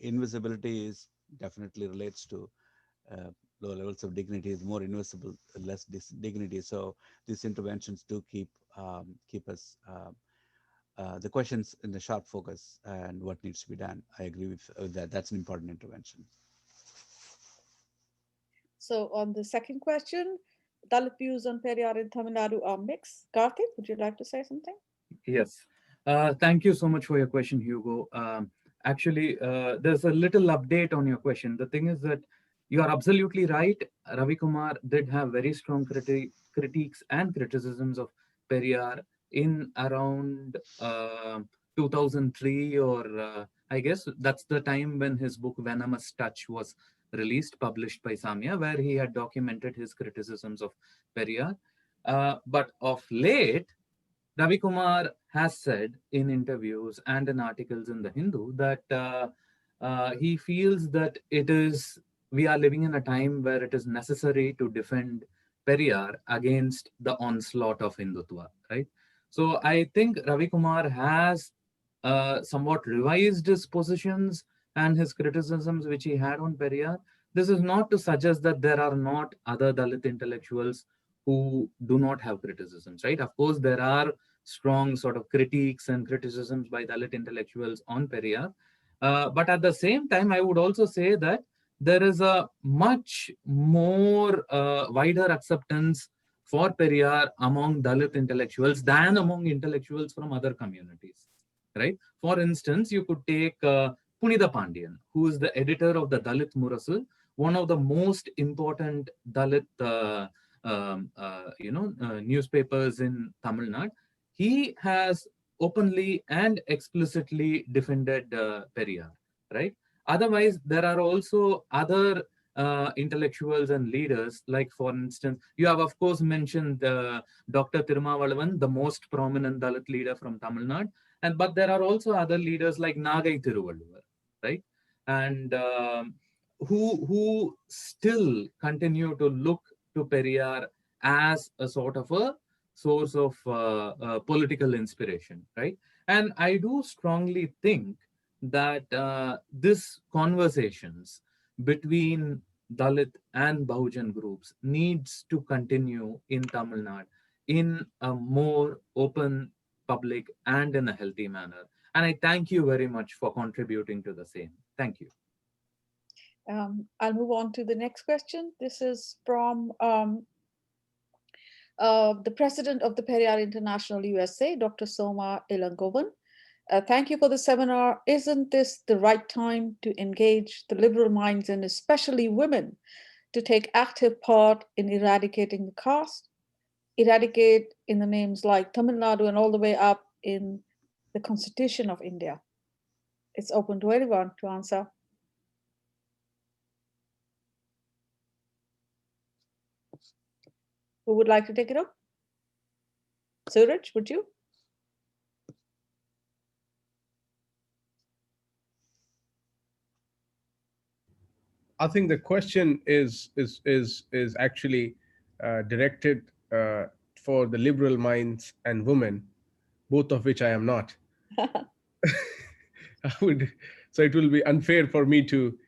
Speaker 3: invisibility is definitely relates to low levels of dignity. Is more invisible, less dignity. So these interventions do keep us the questions in the sharp focus and what needs to be done. I agree with that. That's an important intervention.
Speaker 1: So on the second question, Dalit views on Periyar in Tamil Nadu are mixed. Karthik, would you like to say something?
Speaker 5: Yes. Thank you so much for your question, Hugo. Actually, there's a little update on your question. The thing is that you are absolutely right. Ravi Kumar did have very strong critiques and criticisms of Periyar in around 2003, or I guess that's the time when his book Venomous Touch was released, published by Samya, where he had documented his criticisms of Periyar. But of late, Ravi Kumar has said in interviews and in articles in the Hindu that he feels that we are living in a time where it is necessary to defend Periyar against the onslaught of Hindutva, right? So I think Ravi Kumar has somewhat revised his positions and his criticisms which he had on Periyar. This is not to suggest that there are not other Dalit intellectuals who do not have criticisms, right? Of course, there are strong sort of critiques and criticisms by Dalit intellectuals on Periyar. But at the same time, I would also say that there is a much more wider acceptance for Periyar among Dalit intellectuals than among intellectuals from other communities, right? For instance, you could take Punitha Pandian, who is the editor of the Dalit Murasul, one of the most important Dalit newspapers in Tamil Nadu. He has openly and explicitly defended Periyar, right? Otherwise, there are also other intellectuals and leaders, like, for instance, you have, of course, mentioned Dr. Tirumavalavan, the most prominent Dalit leader from Tamil Nadu. But there are also other leaders like Nagai Thiruvalluvar, right? And who still continue to look to Periyar as a sort of a source of political inspiration, right? And I do strongly think that this conversations between Dalit and Bahujan groups needs to continue in Tamil Nadu in a more open, public, and in a healthy manner. And I thank you very much for contributing to the same. Thank you.
Speaker 1: I'll move on to the next question. This is from the president of the Periyar International USA, Dr. Soma Ilangovan. Thank you for the seminar. Isn't this the right time to engage the liberal minds, and especially women, to take active part in eradicating the caste? Eradicate in the names like Tamil Nadu and all the way up in the Constitution of India. It's open to anyone to answer. Who would like to take it up? Suraj, would you?
Speaker 4: I think the question is actually directed for the liberal minds and women, both of which I am not. I would, so it will be unfair for me to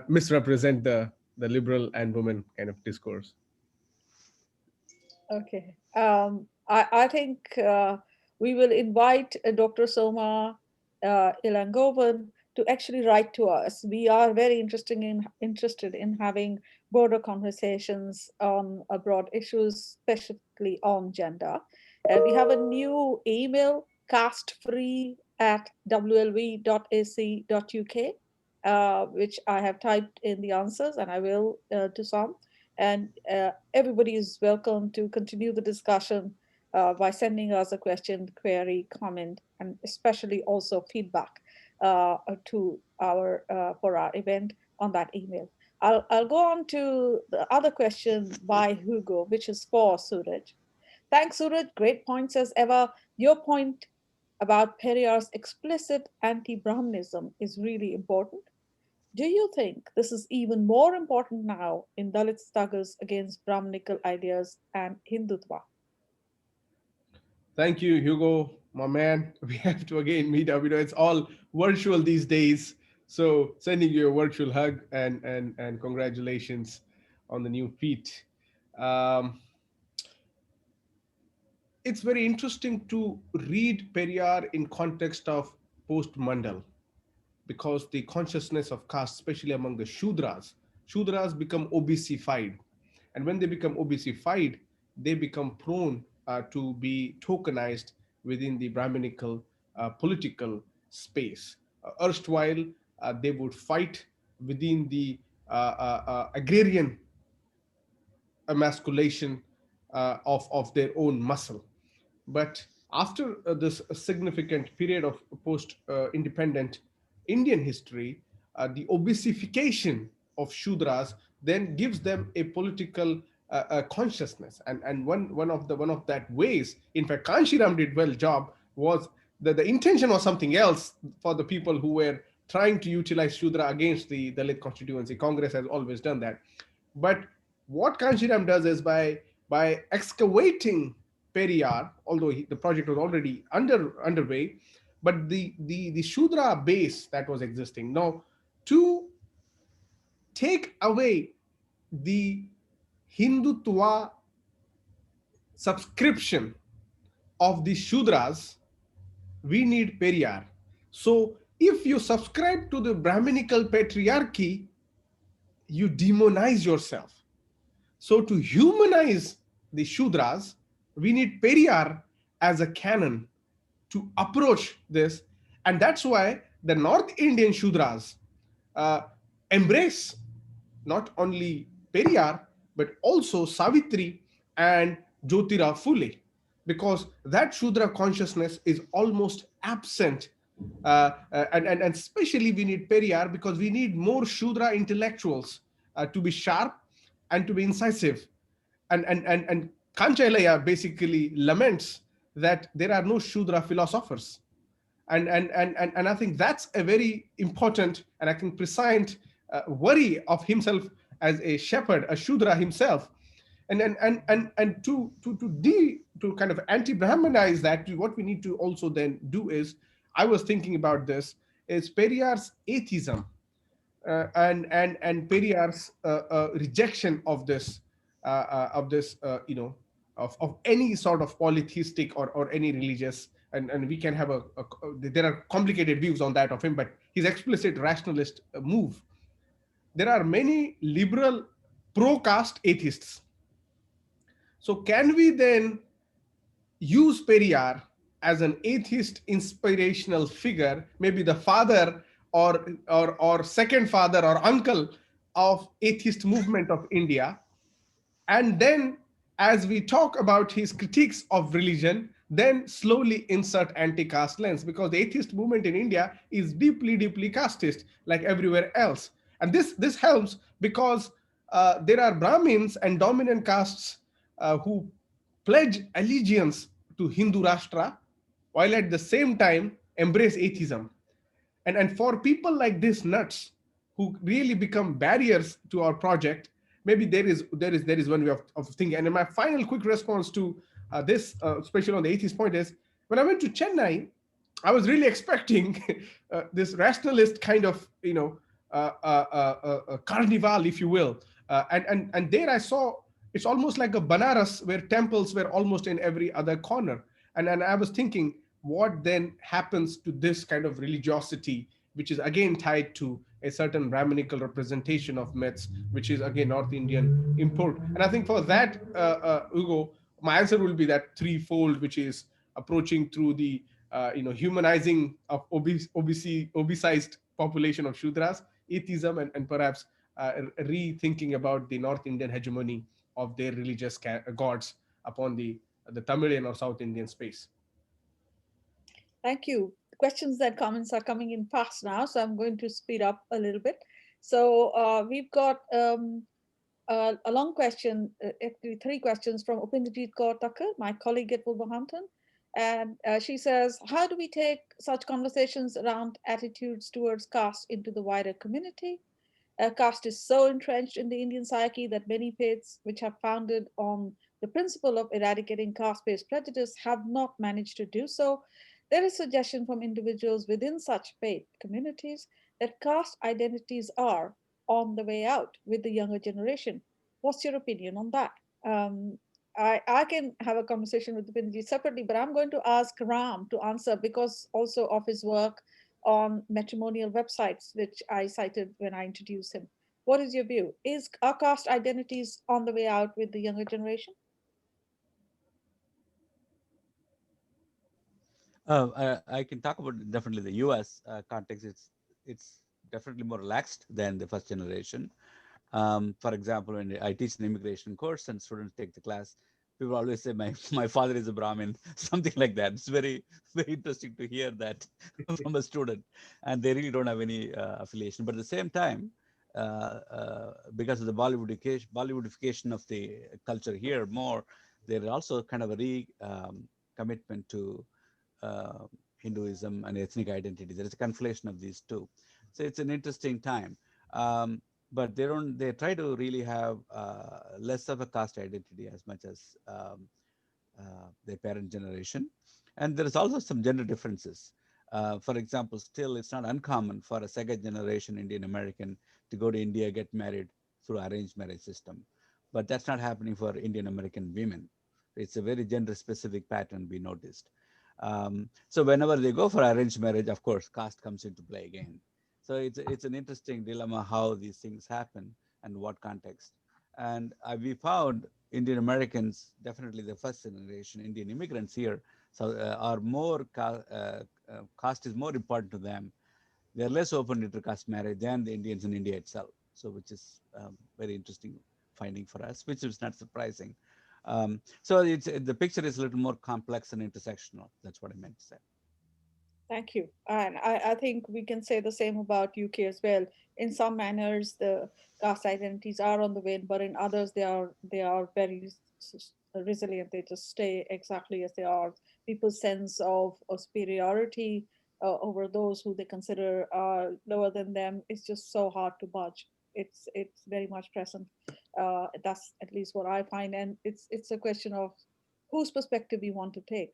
Speaker 4: misrepresent the liberal and women kind of discourse.
Speaker 1: Okay. I think we will invite Dr. Soma Ilangovan to actually write to us. We are very interested in having broader conversations on broad issues, specifically on gender. We have a new email, castfree@wlv.ac.uk, which I have typed in the answers, and I will to some. And everybody is welcome to continue the discussion by sending us a question, query, comment, and especially also feedback to for our event on that email. I'll go on to the other question by Hugo, which is for Suraj. Thanks, Suraj. Great points as ever. Your point about Periyar's explicit anti-Brahmanism is really important. Do you think this is even more important now in Dalit struggles against Brahminical ideas and Hindutva?
Speaker 4: Thank you, Hugo, my man. We have to again meet up. It's all virtual these days. So sending you a virtual hug and congratulations on the new feat. Um, it's very interesting to read Periyar in context of post-Mandal, because the consciousness of caste, especially among the Shudras become OBC-fied. And when they become OBC-fied, they become prone to be tokenized within the Brahminical political space. Erstwhile, they would fight within the agrarian emasculation of their own muscle. But after this significant period of post independent Indian history, the obesification of Shudras then gives them a political consciousness. And one of that ways, in fact, Kanshiram did well job, was the intention was something else for the people who were trying to utilize Shudra against the Dalit constituency. Congress has always done that. But what Kanshiram does is by excavating Periyar, although the project was already underway, but the Shudra base that was existing. Now, to take away the Hindutva subscription of the Shudras, we need Periyar. So, if you subscribe to the Brahminical patriarchy, you demonize yourself. So to humanize the Shudras, we need Periyar as a canon to approach this. And that's why the North Indian Shudras embrace not only Periyar, but also Savitri and Jyotira Phule, because that Shudra consciousness is almost absent. And especially we need Periyar because we need more Shudra intellectuals to be sharp and to be incisive. And Kanchailaya basically laments that there are no Shudra philosophers. And I think that's a very important and I think prescient worry of himself as a shepherd, a Shudra himself. And to kind of anti-Brahmanize that, what we need to also then do is, I was thinking about this, is Periyar's atheism and Periyar's rejection of this of any sort of polytheistic or any religious, and we can have there are complicated views on that of him, but his explicit rationalist move. There are many liberal pro-caste atheists. So can we then use Periyar as an atheist inspirational figure, maybe the father or second father or uncle of atheist movement of India? And then as we talk about his critiques of religion, then slowly insert anti-caste lens, because the atheist movement in India is deeply casteist, like everywhere else. And this helps because there are Brahmins and dominant castes who pledge allegiance to Hindu Rashtra, while at the same time embrace atheism. And for people like this nuts who really become barriers to our project, maybe there is one way of thinking. And in my final quick response to this, especially on the atheist point, is when I went to Chennai, I was really expecting this rationalist kind of carnival, if you will, and there I saw it's almost like a Banaras where temples were almost in every other corner. And I was thinking, what then happens to this kind of religiosity, which is again tied to a certain Brahminical representation of myths, which is again North Indian import. And I think for that, Hugo, my answer will be that threefold, which is approaching through the humanizing of obesized population of Shudras, atheism, and perhaps rethinking about the North Indian hegemony of their religious gods upon the Tamilian or South Indian space.
Speaker 1: Thank you. Questions and comments are coming in fast now, so I'm going to speed up a little bit. So we've got a long question, actually 3 questions from Upinderjeet Kaur Thakkar, my colleague at Wolverhampton. And she says, how do we take such conversations around attitudes towards caste into the wider community? Caste is so entrenched in the Indian psyche that many faiths which are founded on the principle of eradicating caste-based prejudice have not managed to do so. There is suggestion from individuals within such faith communities that caste identities are on the way out with the younger generation. What's your opinion on that? I can have a conversation with Vinji separately, but I'm going to ask Ram to answer because also of his work on matrimonial websites, which I cited when I introduced him. What is your view? Are caste identities on the way out with the younger generation?
Speaker 3: I can talk about definitely the U.S. Context. It's definitely more relaxed than the first generation. For example, when I teach an immigration course and students take the class, people always say, my father is a Brahmin," something like that. It's very interesting to hear that from a student, and they really don't have any affiliation. But at the same time, because of the Bollywoodification of the culture here more, there is also kind of a commitment to uh, Hinduism and ethnic identity. There is a conflation of these two. So it's an interesting time. Um, but they try to really have less of a caste identity as much as their parent generation. And there is also some gender differences. For example, still it's not uncommon for a second generation Indian American to go to India, get married through arranged marriage system. But that's not happening for Indian American women. It's a very gender specific pattern we noticed. So whenever they go for arranged marriage, of course, caste comes into play again. So it's an interesting dilemma how these things happen and what context. And we found Indian Americans, definitely the first generation Indian immigrants here, so are more caste is more important to them. They are less open to intercaste marriage than the Indians in India itself. So, which is very interesting finding for us, which is not surprising. So, the picture is a little more complex and intersectional. That's what I meant to say.
Speaker 1: Thank you. And I think we can say the same about UK as well. In some manners, the caste identities are on the wane, but in others, they are very resilient. They just stay exactly as they are. People's sense of superiority over those who they consider are lower than them is just so hard to budge. It's very much present. That's at least what I find, and it's a question of whose perspective you want to take.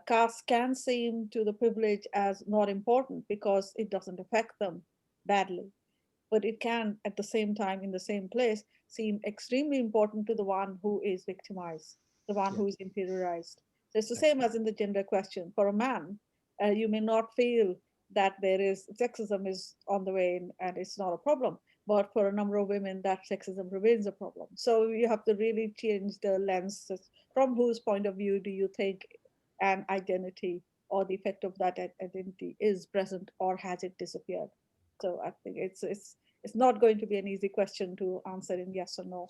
Speaker 1: Caste can seem to the privileged as not important because it doesn't affect them badly, but it can at the same time in the same place seem extremely important to the one who is victimized, the one
Speaker 3: Yeah.
Speaker 1: who is interiorized. So it's the
Speaker 3: Right.
Speaker 1: same as in the gender question. For a man, you may not feel that there is sexism is on the way and it's not a problem, but for a number of women that sexism remains a problem. So you have to really change the lens. From whose point of view do you think an identity or the effect of that identity is present, or has it disappeared? So I think it's not going to be an easy question to answer in yes or no.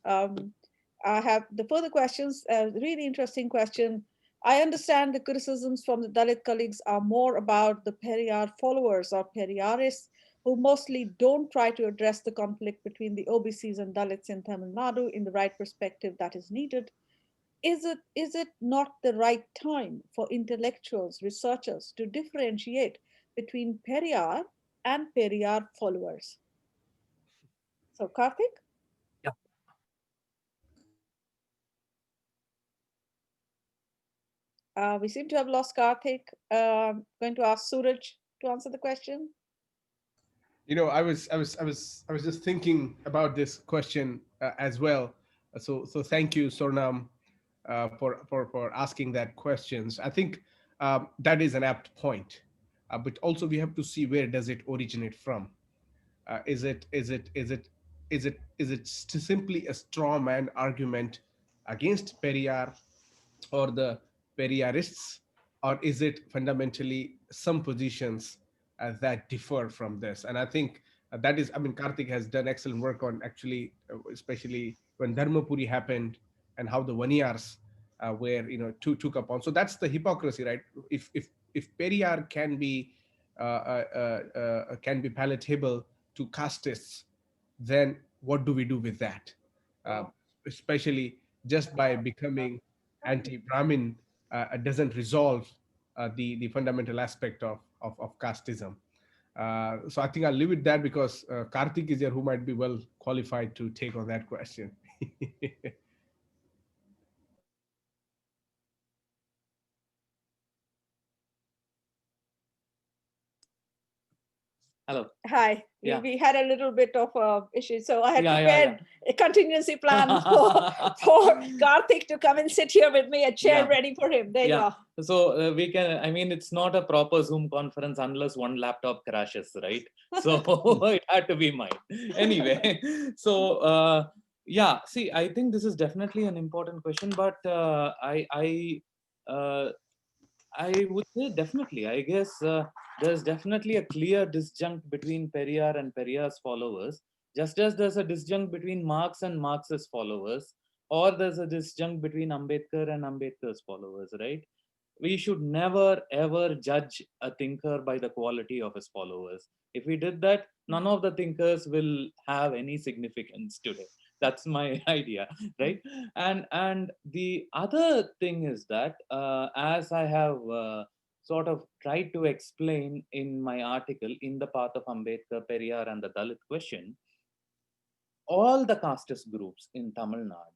Speaker 1: Um, I have the further questions. Really interesting question. I understand the criticisms from the Dalit colleagues are more about the Periyar followers or Periyarists who mostly don't try to address the conflict between the OBCs and Dalits in Tamil Nadu in the right perspective that is needed. Is it not the right time for intellectuals, researchers to differentiate between Periyar and Periyar followers? So, Karthik,
Speaker 5: Yeah.
Speaker 1: we seem to have lost Karthik. Going to ask Suraj to answer the question.
Speaker 4: I was just thinking about this question as well. So thank you, Sornam, for asking that questions. I think that is an apt point, but also we have to see where does it originate from. Is it simply a straw man argument against Periyar or the Periyarists, or is it fundamentally some positions that differ from this? And I think that is, I mean, Karthik has done excellent work on actually, especially when Dharmapuri happened and how the Vaniyars were, took upon. So that's the hypocrisy, right? If Periyar can be palatable to castists, then what do we do with that? Uh, Especially just by becoming anti-Brahmin doesn't resolve the fundamental aspect of casteism. So I think I'll leave it there because Karthik is here who might be well qualified to take on that question.
Speaker 5: Hello.
Speaker 1: Hi,
Speaker 5: Yeah.
Speaker 1: we had a little bit of issue, so I had
Speaker 5: Yeah,
Speaker 1: prepared a contingency plan for Karthik to come and sit here with me, a chair
Speaker 5: Yeah.
Speaker 1: ready for him. There you
Speaker 5: Yeah.
Speaker 1: are.
Speaker 5: So we can, I mean, it's not a proper Zoom conference unless one laptop crashes, right? So it had to be mine. Anyway, so yeah, see, I think this is definitely an important question, but
Speaker 6: I would say definitely. I guess there's definitely a clear disjunct between Periyar and Periyar's followers, just as there's a disjunct between Marx and Marx's followers, or there's a disjunct between Ambedkar and Ambedkar's followers, right? We should never ever judge a thinker by the quality of his followers. If we did that, none of the thinkers will have any significance today. That's my idea, right? And the other thing is that as I have sort of tried to explain in my article, In the Path of Ambedkar, Periyar and the Dalit Question, all the casteist groups in Tamil Nadu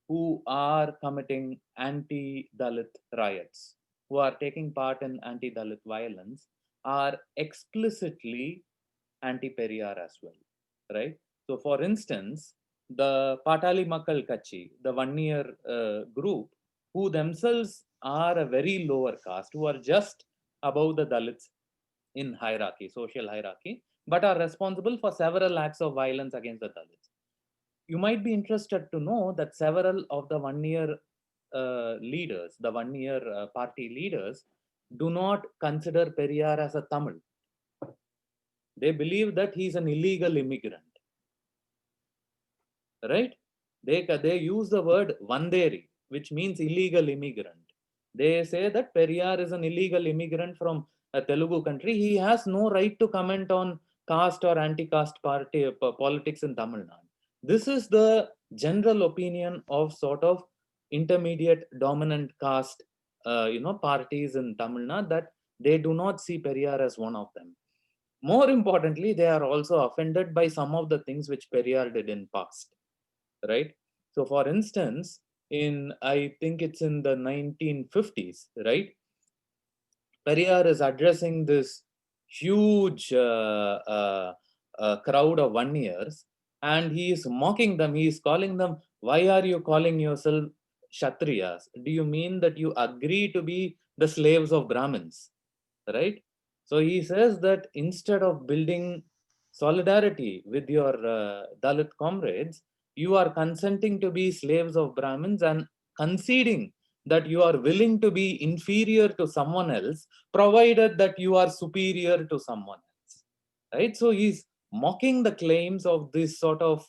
Speaker 6: who are committing anti-Dalit riots, who are taking part in anti-Dalit violence, are explicitly anti-Periyar as well, right? So, for instance, the Patali Makkal Kachi, the one-year group, who themselves are a very lower caste, who are just above the Dalits in hierarchy, social hierarchy, but are responsible for several acts of violence against the Dalits. You might be interested to know that several of the one-year leaders, the one-year party leaders, do not consider Periyar as a Tamil. They believe that he's an illegal immigrant, right? They use the word Vanderi, which means illegal immigrant. They say that Periyar is an illegal immigrant from a Telugu country. He has no right to comment on caste or anti-caste party politics in Tamil Nadu. This is the general opinion of sort of intermediate dominant caste, parties in Tamil Nadu, that they do not see Periyar as one of them. More importantly, they are also offended by some of the things which Periyar did in past, right? So, for instance, I think it's in the 1950s, right? Periyar is addressing this huge crowd of one-years, and he is mocking them. He is calling them, "Why are you calling yourself Kshatriyas? Do you mean that you agree to be the slaves of Brahmins?" Right? So he says that instead of building solidarity with your Dalit comrades, you are consenting to be slaves of Brahmins and conceding that you are willing to be inferior to someone else, provided that you are superior to someone else. Right? So he's mocking the claims of this sort of,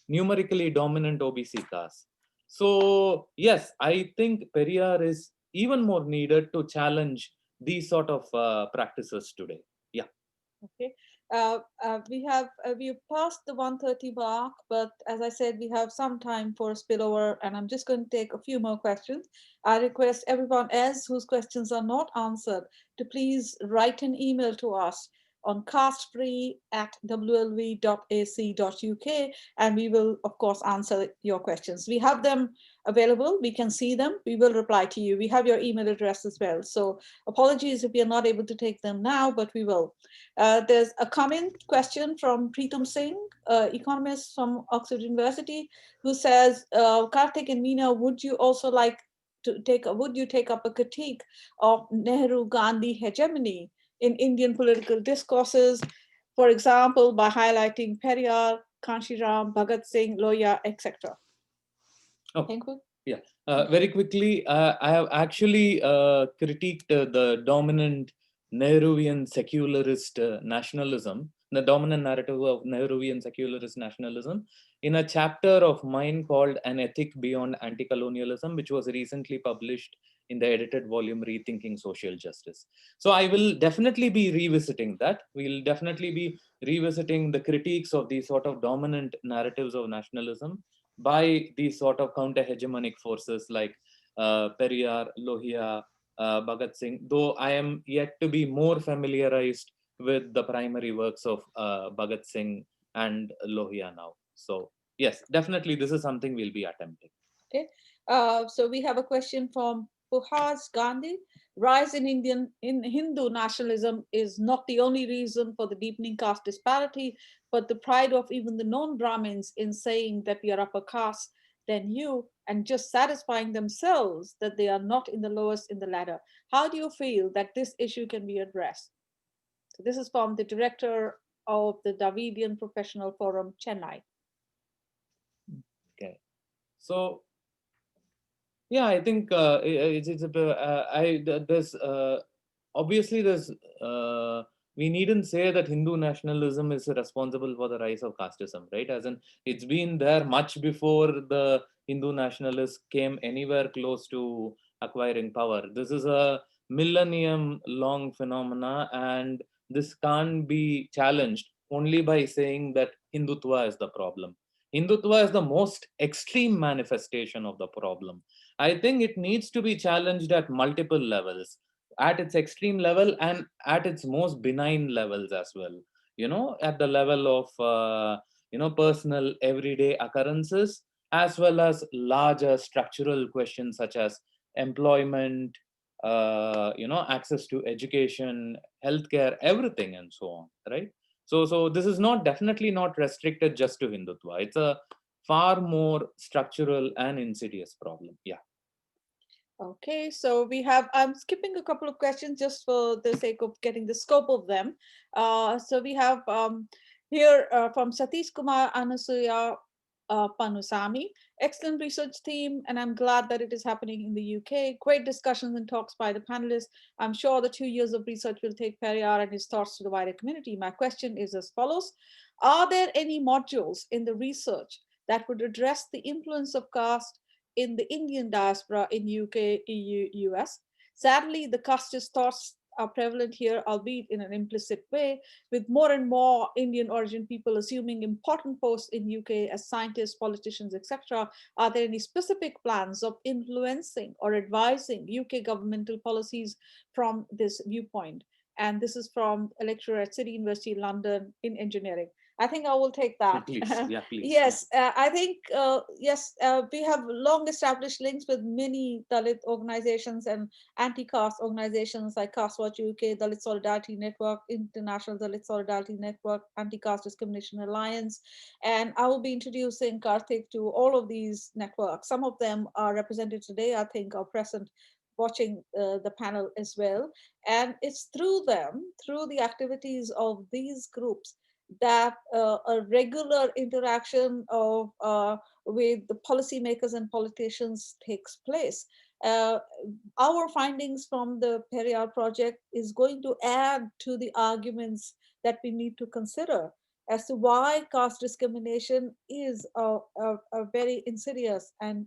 Speaker 6: numerically dominant OBC caste. So, yes, I think Periyar is even more needed to challenge these sort of practices today. Yeah.
Speaker 1: Okay. We've passed the 1:30 mark, but as I said, we have some time for spillover, and I'm just going to take a few more questions. I request everyone else whose questions are not answered to please write an email to us on castfree@wlv.ac.uk, and we will, of course, answer your questions. We have them available. We can see them. We will reply to you. We have your email address as well. So apologies if we are not able to take them now, but we will. There's a comment question from Preetam Singh, economist from Oxford University, who says, Karthick and Meena, would you take up a critique of Nehru-Gandhi hegemony in Indian political discourses, for example, by highlighting Periyar, Kanshiram, Bhagat Singh, Lohia, etc.?
Speaker 6: Oh, yeah. Very quickly, I have actually critiqued the dominant Nehruvian secularist nationalism, the dominant narrative of Nehruvian secularist nationalism, in a chapter of mine called An Ethic Beyond Anti-Colonialism, which was recently published in the edited volume Rethinking Social Justice. So I will definitely be revisiting that. We'll definitely be revisiting the critiques of these sort of dominant narratives of nationalism by these sort of counter-hegemonic forces like Periyar, Lohia, Bhagat Singh, though I am yet to be more familiarized with the primary works of Bhagat Singh and Lohia now. So yes, definitely this is something we'll be attempting.
Speaker 1: Okay, so we have a question from Puhas Gandhi. Rise in Hindu nationalism is not the only reason for the deepening caste disparity, but the pride of even the non-Brahmins in saying that we are upper caste than you and just satisfying themselves that they are not in the lowest in the ladder. How do you feel that this issue can be addressed? So this is from the director of the Dravidian Professional Forum, Chennai.
Speaker 6: Okay, so Yeah, I think it's there's obviously there's we needn't say that Hindu nationalism is responsible for the rise of casteism, right? As in, it's been there much before the Hindu nationalists came anywhere close to acquiring power. This is a millennium long phenomena, and this can't be challenged only by saying that Hindutva is the problem. Hindutva is the most extreme manifestation of the problem. I think it needs to be challenged at multiple levels, at its extreme level and at its most benign levels as well. At the level of personal everyday occurrences, as well as larger structural questions such as employment, access to education, healthcare, everything, and so on. Right. So this is not definitely not restricted just to Hindutva. It's a far more structural and insidious problem. Yeah.
Speaker 1: Okay, so I'm skipping a couple of questions just for the sake of getting the scope of them. So we have here from Satish Kumar Anasuya Panusamy, excellent research team, and I'm glad that it is happening in the UK. Great discussions and talks by the panelists. I'm sure the 2 years of research will take Periyar and his thoughts to the wider community. My question is as follows. Are there any modules in the research that would address the influence of caste in the Indian diaspora in UK, EU, US? Sadly, the casteist thoughts are prevalent here, albeit in an implicit way, with more and more Indian origin people assuming important posts in UK as scientists, politicians, etc. Are there any specific plans of influencing or advising UK governmental policies from this viewpoint? And this is from a lecturer at City University London in engineering. I think I will take that.
Speaker 6: Please, yeah, please.
Speaker 1: Yes, I think, yes, we have long established links with many Dalit organizations and anti-caste organizations like Caste Watch UK, Dalit Solidarity Network, International Dalit Solidarity Network, Anti-Caste Discrimination Alliance. And I will be introducing Karthick to all of these networks. Some of them are represented today, I think, are present watching the panel as well. And it's through them, through the activities of these groups, that a regular interaction of with the policymakers and politicians takes place. Uh, our findings from the Periyar project is going to add to the arguments that we need to consider as to why caste discrimination is a very insidious and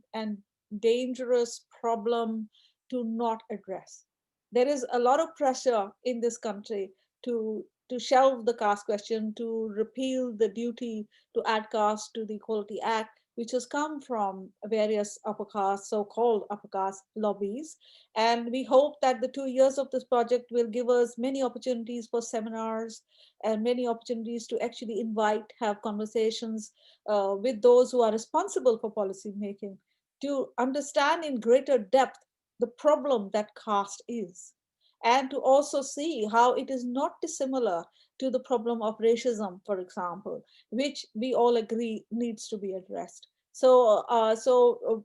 Speaker 1: dangerous problem to not address. There is a lot of pressure in this country to shelve the caste question, to repeal the duty to add caste to the Equality Act, which has come from various upper caste, so-called upper caste lobbies. And we hope that the 2 years of this project will give us many opportunities for seminars and many opportunities to actually invite, have conversations with those who are responsible for policy making to understand in greater depth the problem that caste is, and to also see how it is not dissimilar to the problem of racism, for example, which we all agree needs to be addressed. So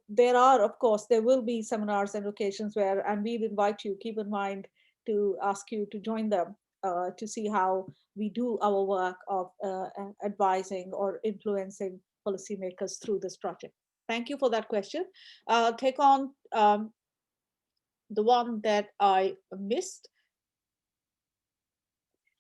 Speaker 1: there are, of course, there will be seminars and occasions where, and we'll invite you, keep in mind to ask you to join them to see how we do our work of advising or influencing policymakers through this project. Thank you for that question. Take on the one that I missed.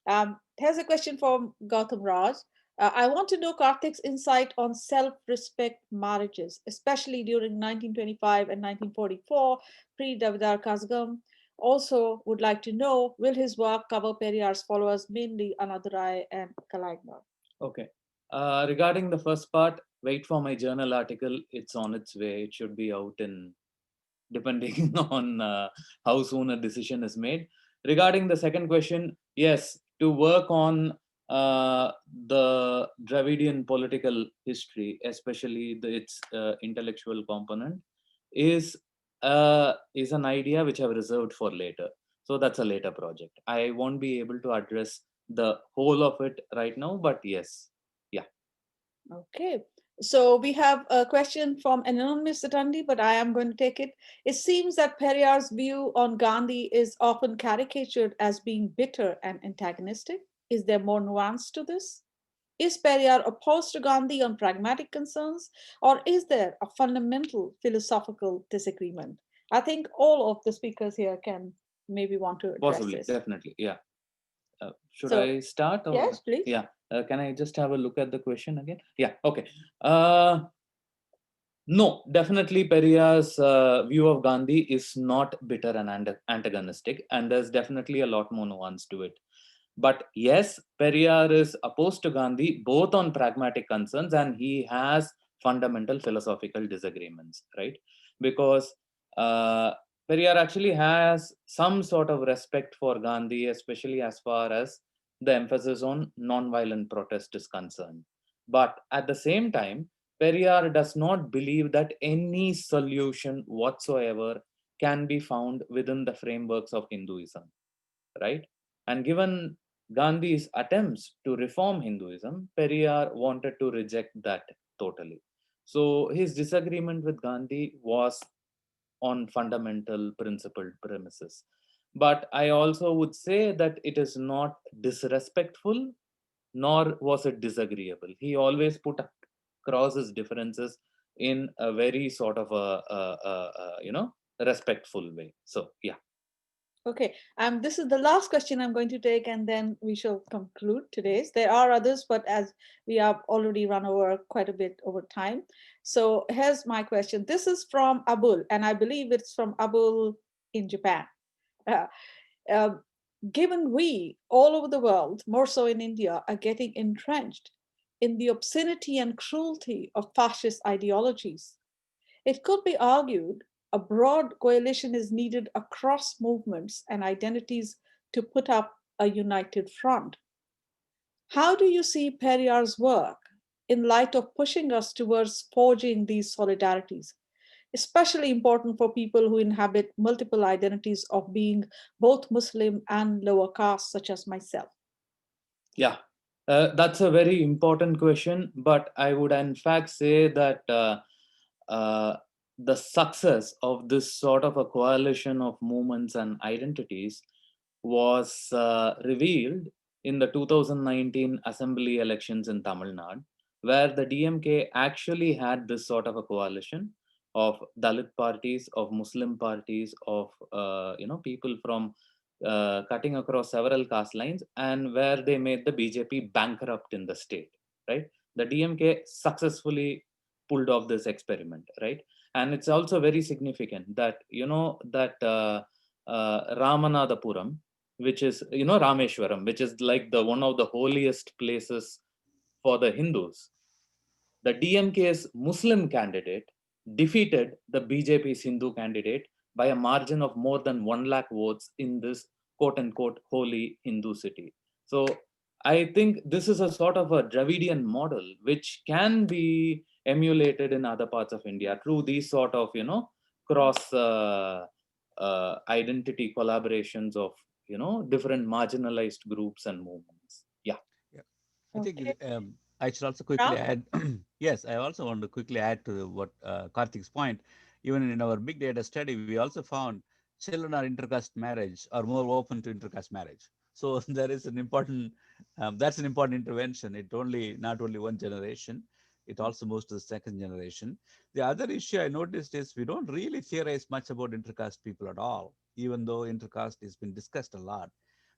Speaker 1: Here's a question from Gautam Raj. I want to know Karthik's insight on self-respect marriages, especially during 1925 and 1944, pre-Davidar Kazhagam. Also would like to know, will his work cover Periyar's followers, mainly Anadurai and Kalaignur?
Speaker 6: Okay. Regarding the first part, wait for my journal article. It's on its way. It should be out in, depending on how soon a decision is made. Regarding the second question, yes, to work on the Dravidian political history, especially its intellectual component, is an idea which I've reserved for later. So that's a later project. I won't be able to address the whole of it right now, but yes, yeah.
Speaker 1: Okay. So we have a question from an anonymous attendee, but I am going to take it. It seems that Periyar's view on Gandhi is often caricatured as being bitter and antagonistic. Is there more nuance to this? Is Periyar opposed to Gandhi on pragmatic concerns, or is there a fundamental philosophical disagreement? I think all of the speakers here can maybe want to address
Speaker 6: Possibly,
Speaker 1: this.
Speaker 6: definitely, yeah. Should
Speaker 1: So,
Speaker 6: I start? Or
Speaker 1: yes, please.
Speaker 6: yeah, can I just have a look at the question again? Yeah, okay. No, definitely Periyar's view of Gandhi is not bitter and antagonistic, and there's definitely a lot more nuance to it. But yes, Periyar is opposed to Gandhi both on pragmatic concerns, and he has fundamental philosophical disagreements, right? Because Periyar actually has some sort of respect for Gandhi, especially as far as the emphasis on non-violent protest is concerned. But at the same time, Periyar does not believe that any solution whatsoever can be found within the frameworks of Hinduism, right? And given Gandhi's attempts to reform Hinduism, Periyar wanted to reject that totally. So his disagreement with Gandhi was on fundamental principled premises. But I also would say that it is not disrespectful, nor was it disagreeable. He always put across his differences in a very sort of a respectful way. So yeah.
Speaker 1: Okay, this is the last question I'm going to take, and then we shall conclude today's. There are others, but as we have already run over quite a bit over time. So here's my question. This is from Abul, and I believe it's from Abul in Japan. Uh, uh, Given we all over the world, more so in India, are getting entrenched in the obscenity and cruelty of fascist ideologies, it could be argued a broad coalition is needed across movements and identities to put up a united front. How do you see Periyar's work in light of pushing us towards forging these solidarities, especially important for people who inhabit multiple identities of being both Muslim and lower caste, such as myself?
Speaker 6: Yeah, that's a very important question, but I would in fact say that uh, the success of this sort of a coalition of movements and identities was revealed in the 2019 assembly elections in Tamil Nadu, where the DMK actually had this sort of a coalition of Dalit parties, of Muslim parties, of people from cutting across several caste lines, and where they made the BJP bankrupt in the state, right? The DMK successfully pulled off this experiment, right? And it's also very significant that that Ramanathapuram, which is Rameshwaram, which is like the one of the holiest places for the Hindus, the DMK's Muslim candidate defeated the BJP's Hindu candidate by a margin of more than 1 lakh votes in this quote unquote holy Hindu city. So I think this is a sort of a Dravidian model which can be emulated in other parts of India through these sort of, cross identity collaborations of, different marginalized groups and movements. Yeah.
Speaker 3: Yeah. I think
Speaker 1: Okay.
Speaker 3: I should also quickly
Speaker 1: Ram?
Speaker 3: add. Yes, I also want to quickly add to what Karthik's point. Even in our big data study, we also found children are intercaste marriage are more open to intercaste marriage. So there is an important, that's an important intervention. It only not only one generation, it also moves to the second generation. The other issue I noticed is we don't really theorize much about intercaste people at all, even though intercaste has been discussed a lot.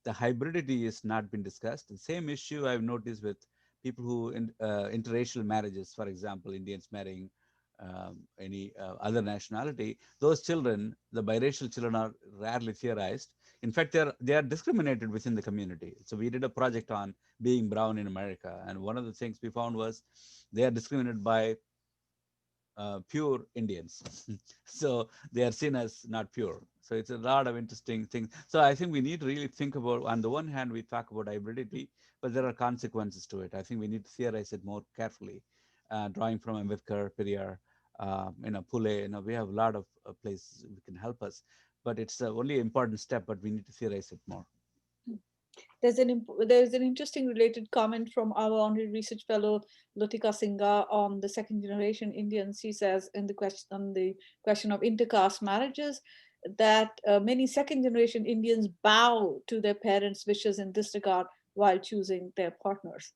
Speaker 3: The hybridity is not been discussed. The same issue I've noticed with people who interracial marriages, for example, Indians marrying any other nationality. Those children, the biracial children, are rarely theorized. In fact, they are discriminated within the community. So we did a project on being brown in America, and one of the things we found was they are discriminated by pure Indians. So they are seen as not pure. So it's a lot of interesting things. So I think we need to really think about, on the one hand, we talk about hybridity, but there are consequences to it. I think we need to theorize it more carefully, drawing from Ambedkar, Periyar, Pule, we have a lot of places we can help us, but it's only an important step, but we need to theorize it more.
Speaker 1: There's an interesting related comment from our honorary research fellow Latika Singha on the second generation Indians. She says in the question of intercaste marriages that many second generation Indians bow to their parents' wishes in this regard while choosing their partners.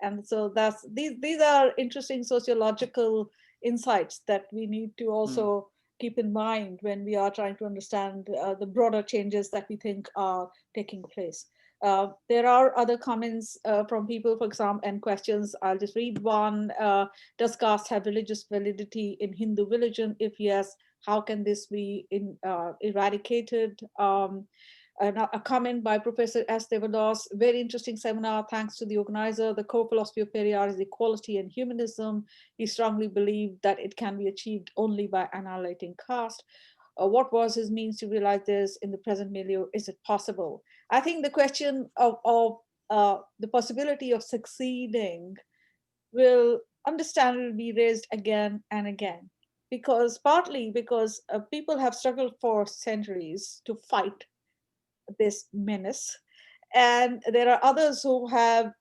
Speaker 1: And so these are interesting sociological insights that we need to also keep in mind when we are trying to understand the broader changes that we think are taking place. There are other comments from people, for example, and questions. I'll just read one. Does caste have religious validity in Hindu religion? If yes, how can this be eradicated? And a comment by Professor S. Devadas, very interesting seminar, thanks to the organizer. The core philosophy of Periyar is equality and humanism. He strongly believed that it can be achieved only by annihilating caste. What was his means to realize this in the present milieu? Is it possible? I think the question of the possibility of succeeding will understandably be raised again and again, because partly because people have struggled for centuries to fight this menace. And there are others who have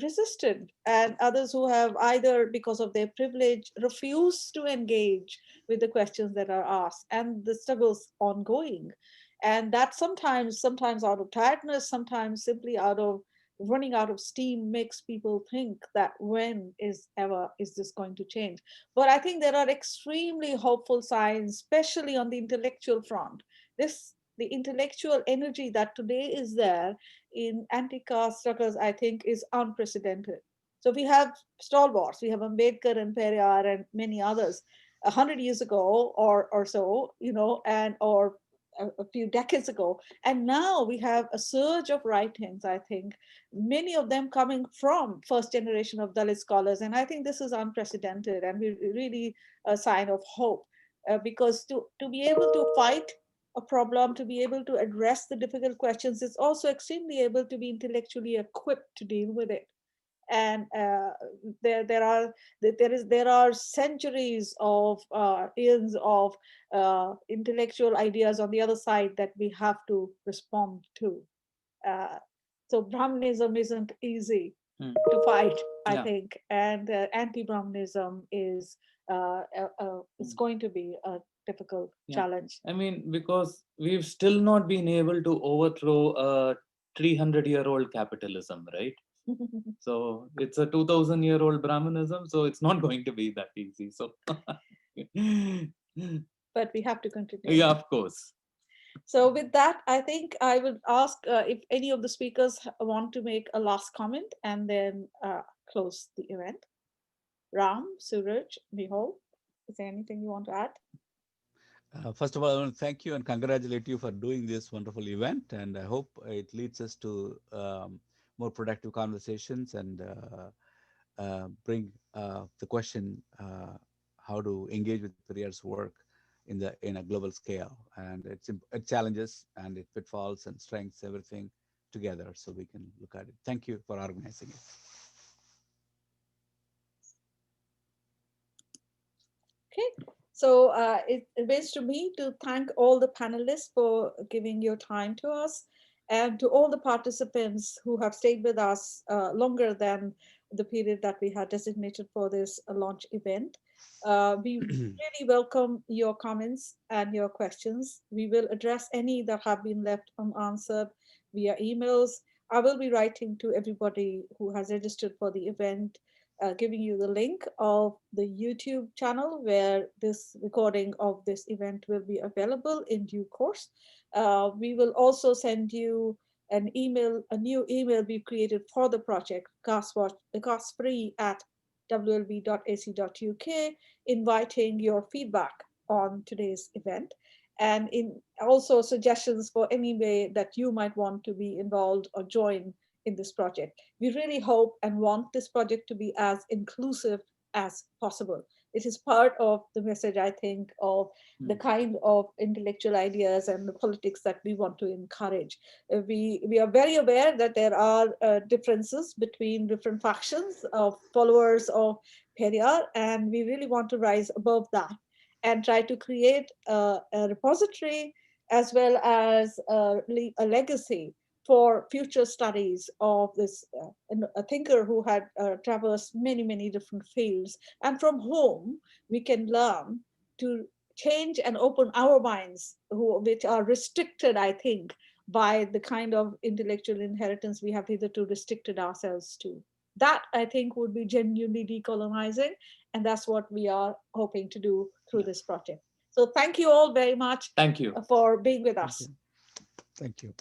Speaker 1: resisted, and others who have either because of their privilege refused to engage with the questions that are asked, and the struggle's ongoing. And that sometimes out of tiredness, sometimes simply out of running out of steam, makes people think that when is this going to change. But I think there are extremely hopeful signs, especially on the intellectual front. The intellectual energy that today is there in anti-caste struggles, I think, is unprecedented. So we have stalwarts, we have Ambedkar and Periyar and many others 100 years ago or so, and or a few decades ago. And now we have a surge of writings, I think, many of them coming from first generation of Dalit scholars. And I think this is unprecedented and really a sign of hope. Because to be able to fight a problem, to be able to address the difficult questions, is also extremely able to be intellectually equipped to deal with it. And there are centuries of eons of intellectual ideas on the other side that we have to respond to. So Brahmanism isn't easy to fight, I think, and anti-Brahmanism is it's going to be a difficult challenge.
Speaker 6: I mean, because we've still not been able to overthrow a 300-year-old capitalism, right? So it's a 2000-year-old Brahmanism, so it's not going to be that easy. So,
Speaker 1: but we have to continue.
Speaker 6: Yeah, of course.
Speaker 1: So with that, I think I would ask if any of the speakers want to make a last comment and then close the event. Ram, Suraj, Miceál, is there anything you want to add?
Speaker 3: First of all, I want to thank you and congratulate you for doing this wonderful event. And I hope it leads us to more productive conversations and bring the question how to engage with Periyar's work in a global scale. And it challenges and it pitfalls and strengths, everything together so we can look at it. Thank you for organizing it.
Speaker 1: Okay. So it remains to me to thank all the panelists for giving your time to us, and to all the participants who have stayed with us longer than the period that we had designated for this launch event. We really welcome your comments and your questions. We will address any that have been left unanswered via emails. I will be writing to everybody who has registered for the event, giving you the link of the YouTube channel where this recording of this event will be available in due course. We will also send you an email, a new email we've created for the project, castfree@wlb.ac.uk, inviting your feedback on today's event, and also suggestions for any way that you might want to be involved or join in this project. We really hope and want this project to be as inclusive as possible. It is part of the message, I think, of the kind of intellectual ideas and the politics that we want to encourage. We are very aware that there are differences between different factions of followers of Periyar, and we really want to rise above that and try to create a repository as well as a legacy for future studies of this a thinker who had traversed many, many different fields, and from whom we can learn to change and open our minds, which are restricted, I think, by the kind of intellectual inheritance we have hitherto restricted ourselves to. That, I think, would be genuinely decolonizing. And that's what we are hoping to do through this project. So thank you all very much
Speaker 6: Thank you.
Speaker 1: for being with
Speaker 3: Thank
Speaker 1: us.
Speaker 3: you. Thank you.